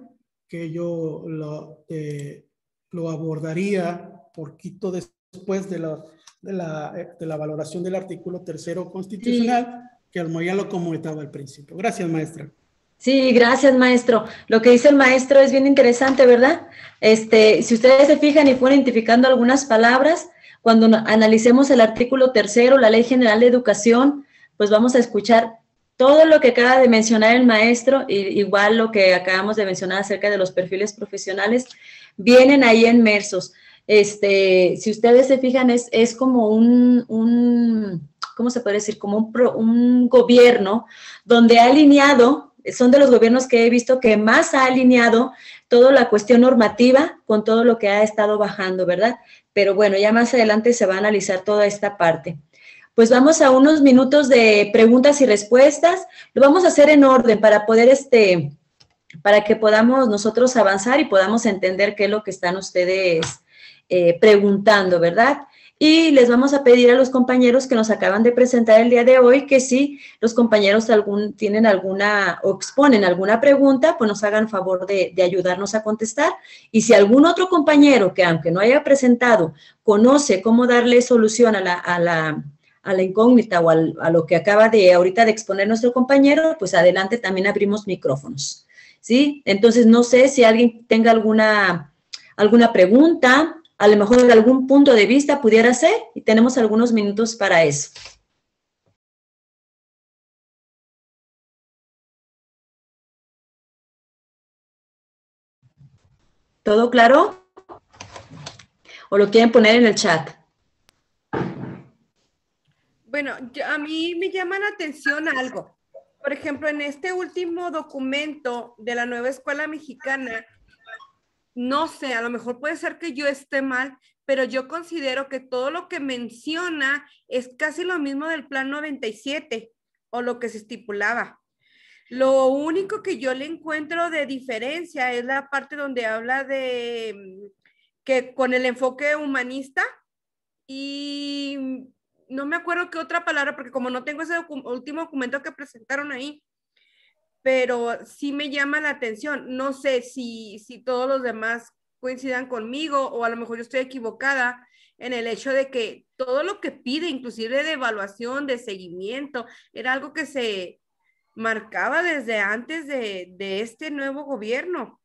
que yo lo abordaría poquito después de la valoración del artículo 3º constitucional, que ya lo comentaba al principio. Gracias, maestra. Sí, gracias, maestro. Lo que dice el maestro es bien interesante, ¿verdad? Si ustedes se fijan y fueron identificando algunas palabras, cuando analicemos el artículo 3º, la Ley General de Educación, pues vamos a escuchar todo lo que acaba de mencionar el maestro, igual lo que acabamos de mencionar acerca de los perfiles profesionales, vienen ahí inmersos. Si ustedes se fijan, es como ¿cómo se puede decir? Como un gobierno donde ha alineado, son de los gobiernos que he visto que más ha alineado toda la cuestión normativa con todo lo que ha estado bajando, ¿verdad? Pero bueno, ya más adelante se va a analizar toda esta parte. Pues vamos a unos minutos de preguntas y respuestas. Lo vamos a hacer en orden para poder, para que podamos nosotros avanzar y podamos entender qué es lo que están ustedes preguntando, ¿verdad? Y les vamos a pedir a los compañeros que nos acaban de presentar el día de hoy que si los compañeros tienen alguna o exponen alguna pregunta, pues nos hagan favor de ayudarnos a contestar. Y si algún otro compañero que aunque no haya presentado, conoce cómo darle solución a la incógnita o a lo que acaba ahorita de exponer nuestro compañero, pues adelante, también abrimos micrófonos, ¿sí? Entonces, no sé si alguien tenga alguna pregunta, a lo mejor de algún punto de vista pudiera ser, y tenemos algunos minutos para eso. ¿Todo claro? ¿O lo quieren poner en el chat? Bueno, a mí me llama la atención algo. Por ejemplo, en este último documento de la nueva escuela mexicana, no sé, a lo mejor puede ser que yo esté mal, pero yo considero que todo lo que menciona es casi lo mismo del plan 97 o lo que se estipulaba. Lo único que yo le encuentro de diferencia es la parte donde habla de que con el enfoque humanista y no me acuerdo qué otra palabra, porque como no tengo ese último documento que presentaron ahí, pero sí me llama la atención. No sé si todos los demás coincidan conmigo o a lo mejor yo estoy equivocada en el hecho de que todo lo que pide, inclusive de evaluación, de seguimiento, era algo que se marcaba desde antes de este nuevo gobierno.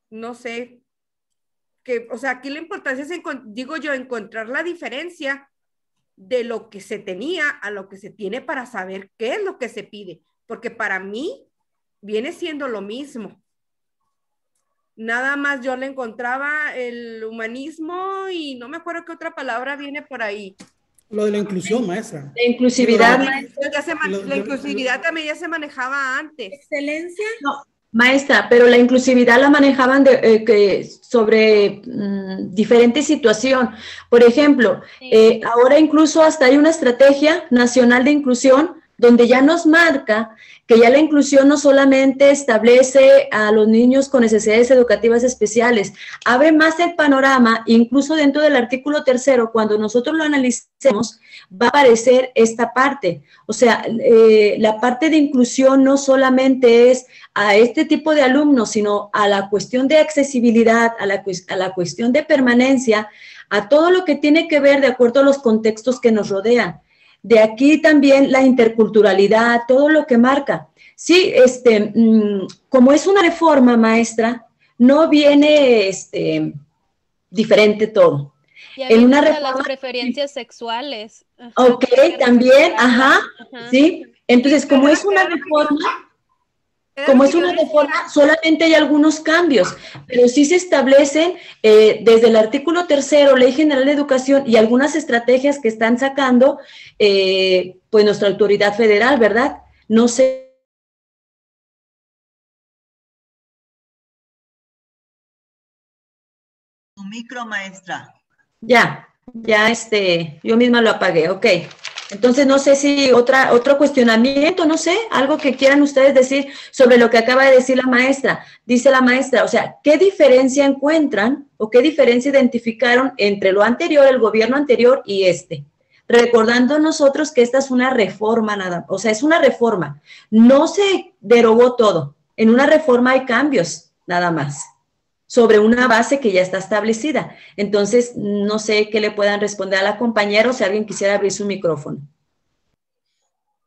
No sé, o sea, aquí la importancia es, digo yo, encontrar la diferencia de lo que se tenía a lo que se tiene para saber qué es lo que se pide, porque para mí viene siendo lo mismo. Nada más yo le encontraba el humanismo y no me acuerdo qué otra palabra viene por ahí. Lo de la inclusión, maestra. La inclusividad. La inclusividad también ya se manejaba antes. Excelencia. No, maestra, pero la inclusividad la manejaban sobre diferente situación. Por ejemplo, ahora incluso hasta hay una estrategia nacional de inclusión donde ya nos marca que ya la inclusión no solamente establece a los niños con necesidades educativas especiales, abre más el panorama, incluso dentro del artículo 3, cuando nosotros lo analicemos, va a aparecer esta parte. O sea, la parte de inclusión no solamente es a este tipo de alumnos, sino a la cuestión de accesibilidad, a la cuestión de permanencia, a todo lo que tiene que ver de acuerdo a los contextos que nos rodean. De aquí también la interculturalidad, todo lo que marca. Sí, como es una reforma, maestra, no viene diferente todo. Ya en una reforma, las preferencias sexuales. Ajá, ok, también, ajá, sí. Entonces, como es una reforma, solamente hay algunos cambios, pero sí se establecen desde el artículo 3, Ley General de Educación, y algunas estrategias que están sacando, pues nuestra autoridad federal, ¿verdad? No sé. Tu micro, maestra. Ya, yo misma lo apagué, ok. Entonces, no sé si otro cuestionamiento, no sé, algo que quieran ustedes decir sobre lo que acaba de decir la maestra. Dice la maestra, o sea, ¿qué diferencia encuentran o qué diferencia identificaron entre lo anterior, el gobierno anterior y este? Recordando nosotros que esta es una reforma, o sea, es una reforma. No se derogó todo. En una reforma hay cambios, nada más, sobre una base que ya está establecida. Entonces, no sé qué le puedan responder a la compañera o si alguien quisiera abrir su micrófono.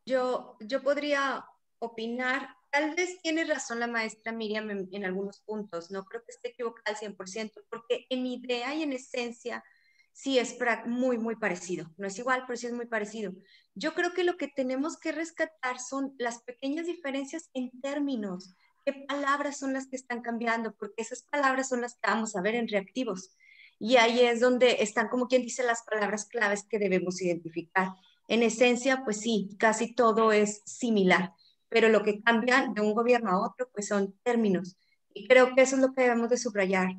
Yo podría opinar, tal vez tiene razón la maestra Miriam en algunos puntos, no creo que esté equivocada al 100%, porque en idea y en esencia sí es muy, muy parecido. No es igual, pero sí es muy parecido. Yo creo que lo que tenemos que rescatar son las pequeñas diferencias en términos. ¿Qué palabras son las que están cambiando? Porque esas palabras son las que vamos a ver en reactivos. Y ahí es donde están, como quien dice, las palabras claves que debemos identificar. En esencia, pues sí, casi todo es similar, pero lo que cambia de un gobierno a otro, pues son términos. Y creo que eso es lo que debemos de subrayar.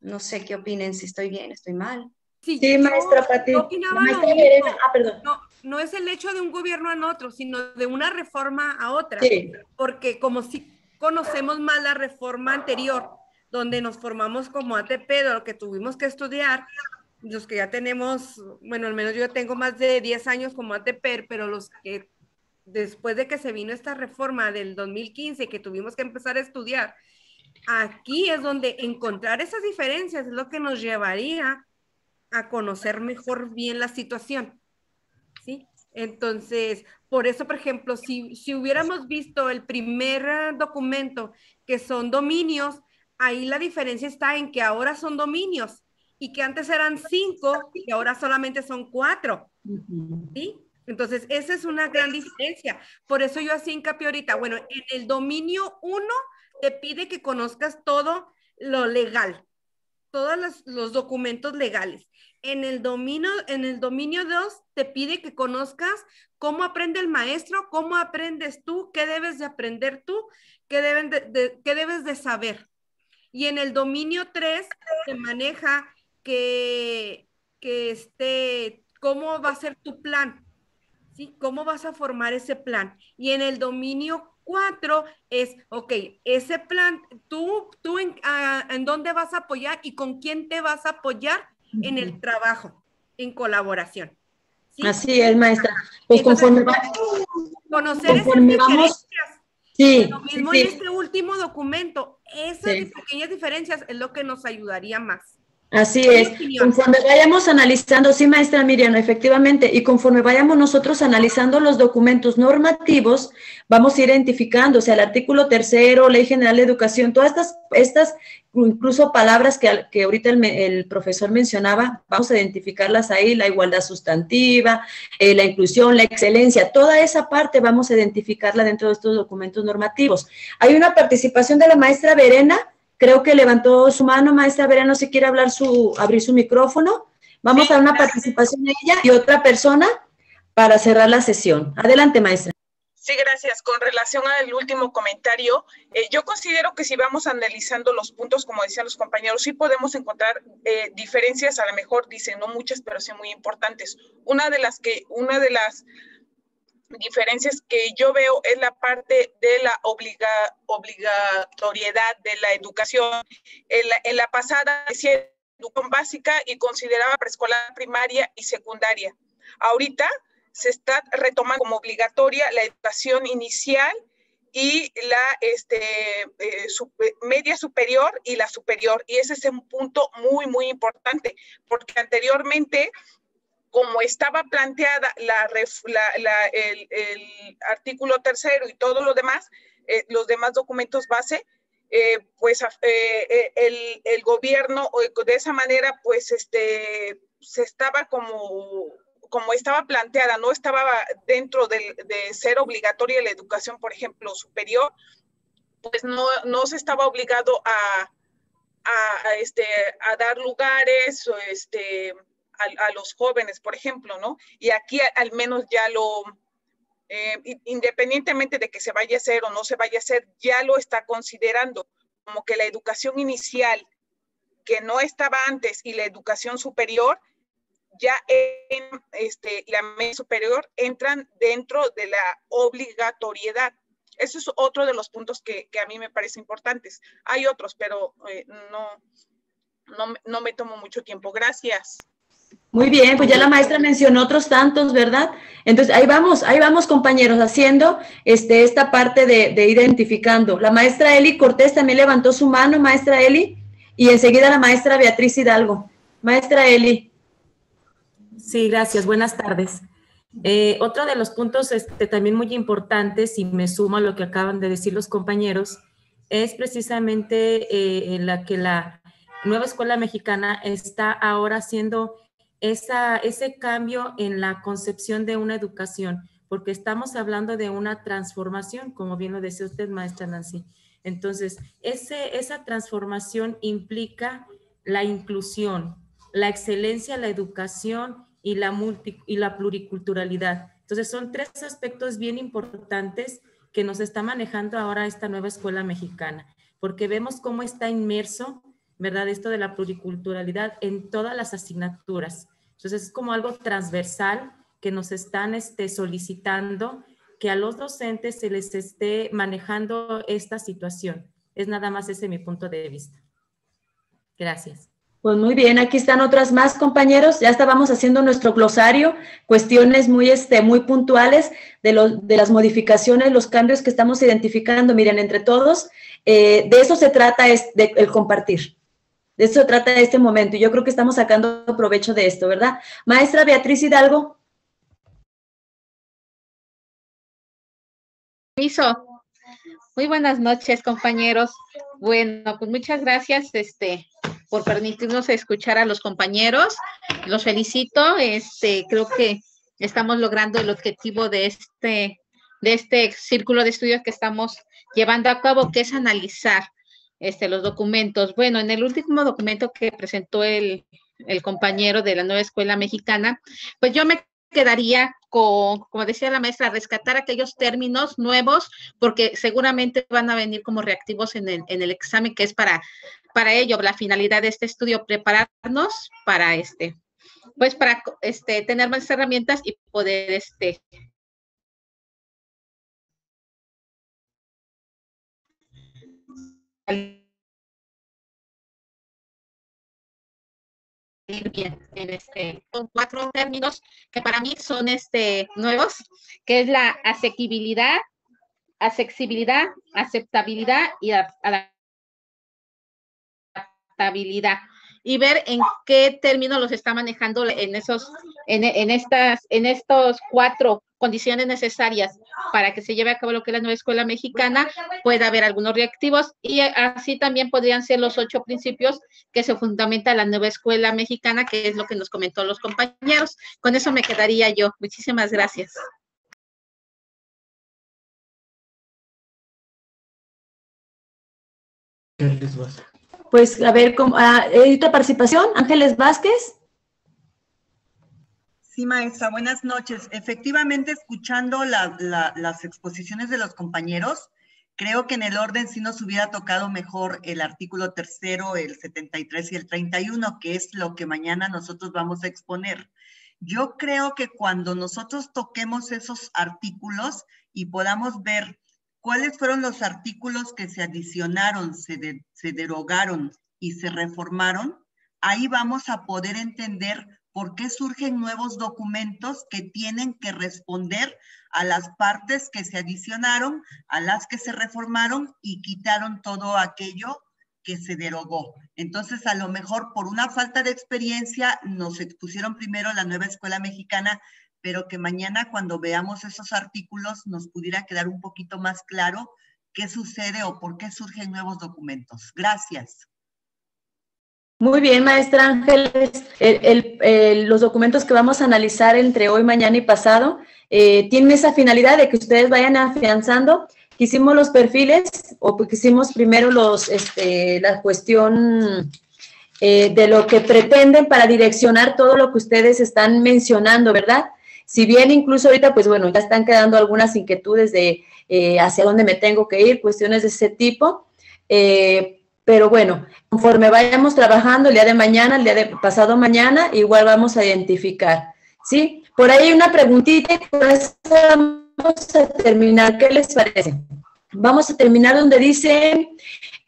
No sé qué opinen, si estoy bien, estoy mal. Sí, maestra Pati. Perdón. No es el hecho de un gobierno a otro, sino de una reforma a otra. Sí. Porque como si conocemos más la reforma anterior, donde nos formamos como ATP, de lo que tuvimos que estudiar, los que ya tenemos, bueno, al menos yo tengo más de 10 años como ATP, pero los que después de que se vino esta reforma del 2015, que tuvimos que empezar a estudiar, aquí es donde encontrar esas diferencias es lo que nos llevaría a conocer mejor bien la situación, ¿sí? Entonces, por eso, por ejemplo, si hubiéramos visto el primer documento, que son dominios, ahí la diferencia está en que ahora son dominios y que antes eran 5 y ahora solamente son 4, ¿sí? Entonces, esa es una gran diferencia. Por eso yo hacía hincapié ahorita, bueno, en el dominio 1 te pide que conozcas todo lo legal, todos los documentos legales. En el dominio 2 te pide que conozcas cómo aprende el maestro, cómo aprendes tú, qué debes de aprender tú, qué debes de saber. Y en el dominio 3 te maneja cómo va a ser tu plan, ¿sí? Cómo vas a formar ese plan. Y en el dominio 4 es, ok, ese plan, tú en dónde vas a apoyar y con quién te vas a apoyar en el trabajo, en colaboración. ¿Sí? Así es, maestra. Pues entonces, conocer esas diferencias. Sí, lo mismo en este último documento, esas pequeñas diferencias es lo que nos ayudaría más. Así es, conforme vayamos analizando, sí, maestra Miriam, efectivamente, y conforme vayamos nosotros analizando los documentos normativos, vamos a ir identificando, o sea, el artículo 3º, Ley General de Educación, todas estas incluso palabras que ahorita el profesor mencionaba, vamos a identificarlas ahí, la igualdad sustantiva, la inclusión, la excelencia, toda esa parte vamos a identificarla dentro de estos documentos normativos. Hay una participación de la maestra Verena. Creo que levantó su mano, maestra Verena, no se quiere abrir su micrófono. Vamos a dar una participación de ella y otra persona para cerrar la sesión. Adelante, maestra. Sí, gracias. Con relación al último comentario, yo considero que si vamos analizando los puntos, como decían los compañeros, sí podemos encontrar diferencias, a lo mejor dicen no muchas, pero sí muy importantes. Una de las diferencias que yo veo es la parte de la obligatoriedad de la educación. En la pasada decía educación básica y consideraba preescolar, primaria y secundaria. Ahorita se está retomando como obligatoria la educación inicial y la media superior y la superior. Y ese es un punto muy, muy importante, porque anteriormente, como estaba planteada el artículo 3º y todo lo demás, los demás documentos base, pues el gobierno de esa manera, pues se estaba como estaba planteada, no estaba dentro de ser obligatoria la educación, por ejemplo, superior, pues no se estaba obligado a dar lugares, a los jóvenes, por ejemplo, ¿no? Y aquí al menos ya independientemente de que se vaya a hacer o no se vaya a hacer, ya lo está considerando como que la educación inicial, que no estaba antes, y la educación superior, ya en la media superior entran dentro de la obligatoriedad. Eso es otro de los puntos que a mí me parece importantes. Hay otros, pero no me tomo mucho tiempo. Gracias. Muy bien, pues ya la maestra mencionó otros tantos, ¿verdad? Entonces, ahí vamos compañeros, haciendo esta parte de identificando. La maestra Eli Cortés también levantó su mano, maestra Eli, y enseguida la maestra Beatriz Hidalgo. Maestra Eli. Sí, gracias. Buenas tardes. Otro de los puntos también muy importantes, y me sumo a lo que acaban de decir los compañeros, es precisamente en la que la nueva escuela mexicana está ahora haciendo ese cambio en la concepción de una educación, porque estamos hablando de una transformación, como bien lo decía usted, maestra Nancy. Entonces, esa transformación implica la inclusión, la excelencia, la educación y la pluriculturalidad. Entonces, son tres aspectos bien importantes que nos está manejando ahora esta nueva escuela mexicana, porque vemos cómo está inmerso, ¿verdad?, esto de la pluriculturalidad en todas las asignaturas. Entonces, es como algo transversal que nos están solicitando que a los docentes se les esté manejando esta situación. Es nada más ese mi punto de vista. Gracias. Pues muy bien, aquí están otras más, compañeros. Ya estábamos haciendo nuestro glosario, cuestiones muy puntuales de las modificaciones, los cambios que estamos identificando. Miren, entre todos, de eso se trata el compartir. De eso se trata este momento, y yo creo que estamos sacando provecho de esto, ¿verdad? Maestra Beatriz Hidalgo. Permiso. Muy buenas noches, compañeros. Bueno, pues muchas gracias por permitirnos escuchar a los compañeros. Los felicito. Creo que estamos logrando el objetivo de este círculo de estudios que estamos llevando a cabo, que es analizar los documentos. Bueno, en el último documento que presentó el compañero de la nueva escuela mexicana, pues yo me quedaría con, como decía la maestra, rescatar aquellos términos nuevos, porque seguramente van a venir como reactivos en el examen, que es para ello, la finalidad de este estudio, prepararnos para pues para tener más herramientas y poder bien con 4 términos que para mí son nuevos, que es la asequibilidad, accesibilidad, aceptabilidad y adaptabilidad, y ver en qué términos los está manejando en estos 4 condiciones necesarias para que se lleve a cabo lo que es la nueva escuela mexicana. Puede haber algunos reactivos, y así también podrían ser los 8 principios que se fundamenta la nueva escuela mexicana, que es lo que nos comentó los compañeros. Con eso me quedaría yo. Muchísimas gracias. Pues a ver, ¿otra participación? Ángeles Vázquez. Sí, maestra, buenas noches. Efectivamente, escuchando las exposiciones de los compañeros, creo que en el orden sí nos hubiera tocado mejor el artículo 3º, el 73 y el 31, que es lo que mañana nosotros vamos a exponer. Yo creo que cuando nosotros toquemos esos artículos y podamos ver cuáles fueron los artículos que se adicionaron, se derogaron y se reformaron, ahí vamos a poder entender por qué surgen nuevos documentos que tienen que responder a las partes que se adicionaron, a las que se reformaron y quitaron todo aquello que se derogó. Entonces, a lo mejor por una falta de experiencia nos expusieron primero la nueva escuela mexicana, pero que mañana cuando veamos esos artículos nos pudiera quedar un poquito más claro qué sucede o por qué surgen nuevos documentos. Gracias. Muy bien, maestra Ángeles. Los documentos que vamos a analizar entre hoy, mañana y pasado tienen esa finalidad de que ustedes vayan afianzando. Hicimos los perfiles, o porque hicimos primero la cuestión de lo que pretenden para direccionar todo lo que ustedes están mencionando, ¿verdad? Si bien incluso ahorita, pues bueno, ya están quedando algunas inquietudes de hacia dónde me tengo que ir, cuestiones de ese tipo, pero bueno, conforme vayamos trabajando el día de mañana, el día de pasado mañana, igual vamos a identificar, ¿sí? Por ahí hay una preguntita, por eso vamos a terminar. ¿Qué les parece? Vamos a terminar donde dice,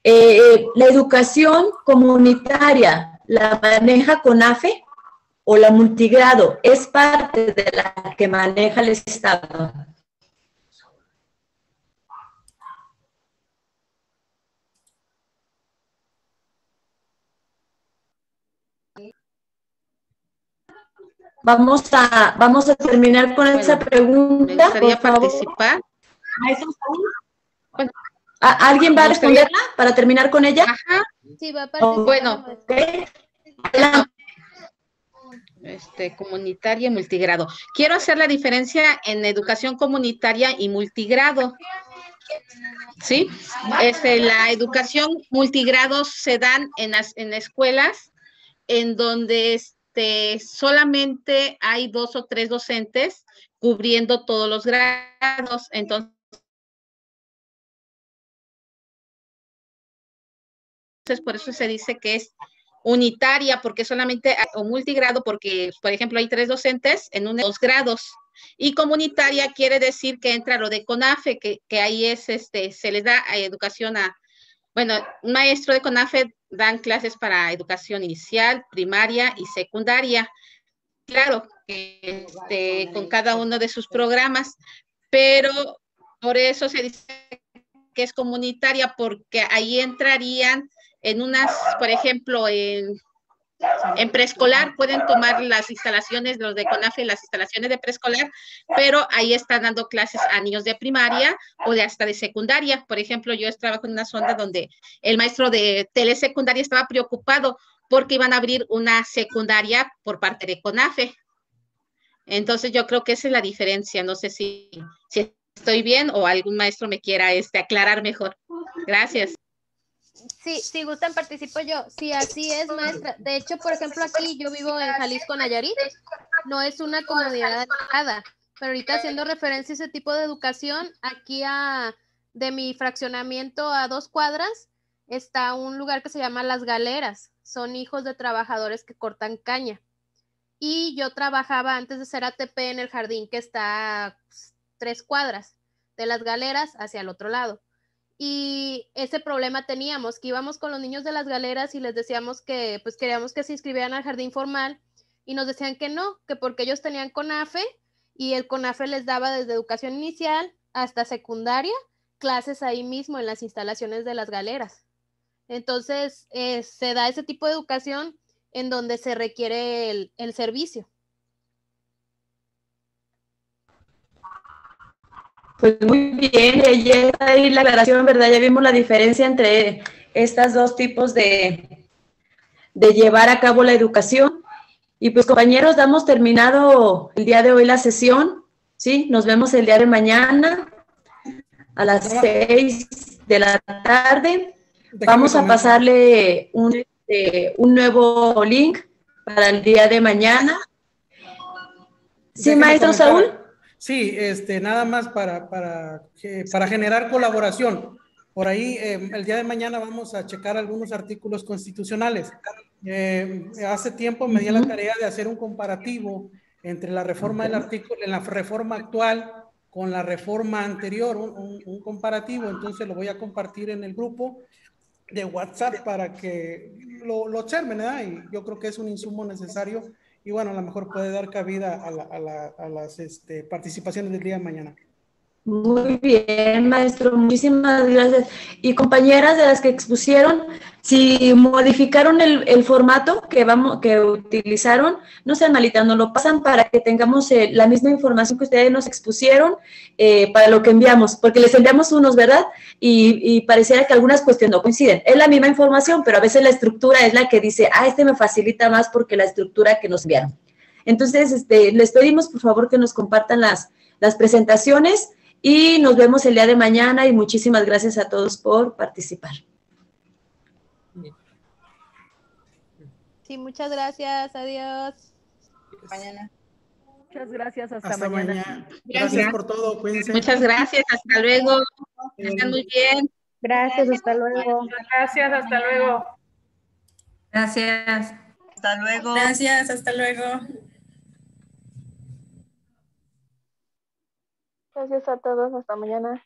la educación comunitaria, ¿la maneja CONAFE o la multigrado? ¿Es parte de la que maneja el Estado? Vamos a terminar con esa pregunta. Me gustaría participar. ¿Alguien va a responderla para terminar con ella? Ajá. Sí, va a participar. Bueno, comunitaria y multigrado. Quiero hacer la diferencia en educación comunitaria y multigrado. ¿Sí? La educación multigrado se dan en escuelas en donde solamente hay 2 o 3 docentes cubriendo todos los grados. Entonces, por eso se dice que es unitaria, porque solamente, o multigrado, porque, por ejemplo, hay 3 docentes en 2 grados. Y comunitaria quiere decir que entra lo de CONAFE, que ahí es, se les da educación bueno, un maestro de CONAFE dan clases para educación inicial, primaria y secundaria. Claro, con cada uno de sus programas, pero por eso se dice que es comunitaria, porque ahí entrarían en unas, por ejemplo, en preescolar pueden tomar las instalaciones de los de CONAFE, las instalaciones de preescolar, pero ahí están dando clases a niños de primaria o hasta de secundaria. Por ejemplo, yo trabajo en una zona donde el maestro de telesecundaria estaba preocupado porque iban a abrir una secundaria por parte de CONAFE. Entonces, yo creo que esa es la diferencia. No sé si estoy bien o algún maestro me quiera aclarar mejor. Gracias. Sí, si gustan participo yo. Sí, así es, maestra. De hecho, por ejemplo, aquí yo vivo en Jalisco, Nayarit. No es una comunidad alejada, pero ahorita haciendo referencia a ese tipo de educación, aquí de mi fraccionamiento a 2 cuadras está un lugar que se llama Las Galeras. Son hijos de trabajadores que cortan caña. Y yo trabajaba antes de ser ATP en el jardín que está a 3 cuadras de Las Galeras hacia el otro lado. Y ese problema teníamos, que íbamos con los niños de Las Galeras y les decíamos que pues queríamos que se inscribieran al jardín formal y nos decían que no, que porque ellos tenían CONAFE y el CONAFE les daba desde educación inicial hasta secundaria clases ahí mismo en las instalaciones de Las Galeras. Entonces se da ese tipo de educación en donde se requiere el servicio. Pues muy bien, ya está ahí la aclaración, ¿verdad? Ya vimos la diferencia entre estos dos tipos de llevar a cabo la educación. Y pues compañeros, damos terminado el día de hoy la sesión, ¿sí? Nos vemos el día de mañana a las 6 de la tarde. Vamos a pasarle un nuevo link para el día de mañana. ¿Sí, maestro Saúl? Sí, nada más para generar colaboración. Por ahí, el día de mañana vamos a checar algunos artículos constitucionales. Hace tiempo me di la tarea de hacer un comparativo entre la reforma del artículo, en la reforma actual con la reforma anterior, un comparativo. Entonces lo voy a compartir en el grupo de WhatsApp para que lo observen, ¿verdad? Y yo creo que es un insumo necesario y bueno, a lo mejor puede dar cabida a las participaciones del día de mañana. Muy bien, maestro, muchísimas gracias. Y compañeras de las que expusieron, si modificaron el formato que utilizaron, no sean malitas, nos lo pasan para que tengamos la misma información que ustedes nos expusieron para lo que enviamos, porque les enviamos unos, ¿verdad? Y pareciera que algunas cuestiones no coinciden. Es la misma información, pero a veces la estructura es la que dice, me facilita más porque la estructura que nos enviaron. Entonces, les pedimos, por favor, que nos compartan las presentaciones. Y nos vemos el día de mañana y muchísimas gracias a todos por participar. Sí, muchas gracias. Adiós. Mañana. Muchas gracias. Hasta mañana. Gracias por todo. Cuídense. Muchas gracias. Hasta luego. Están muy bien. Gracias. Hasta luego. Gracias. Hasta luego. Gracias. Hasta luego. Gracias. Hasta luego. Gracias a todos, hasta mañana.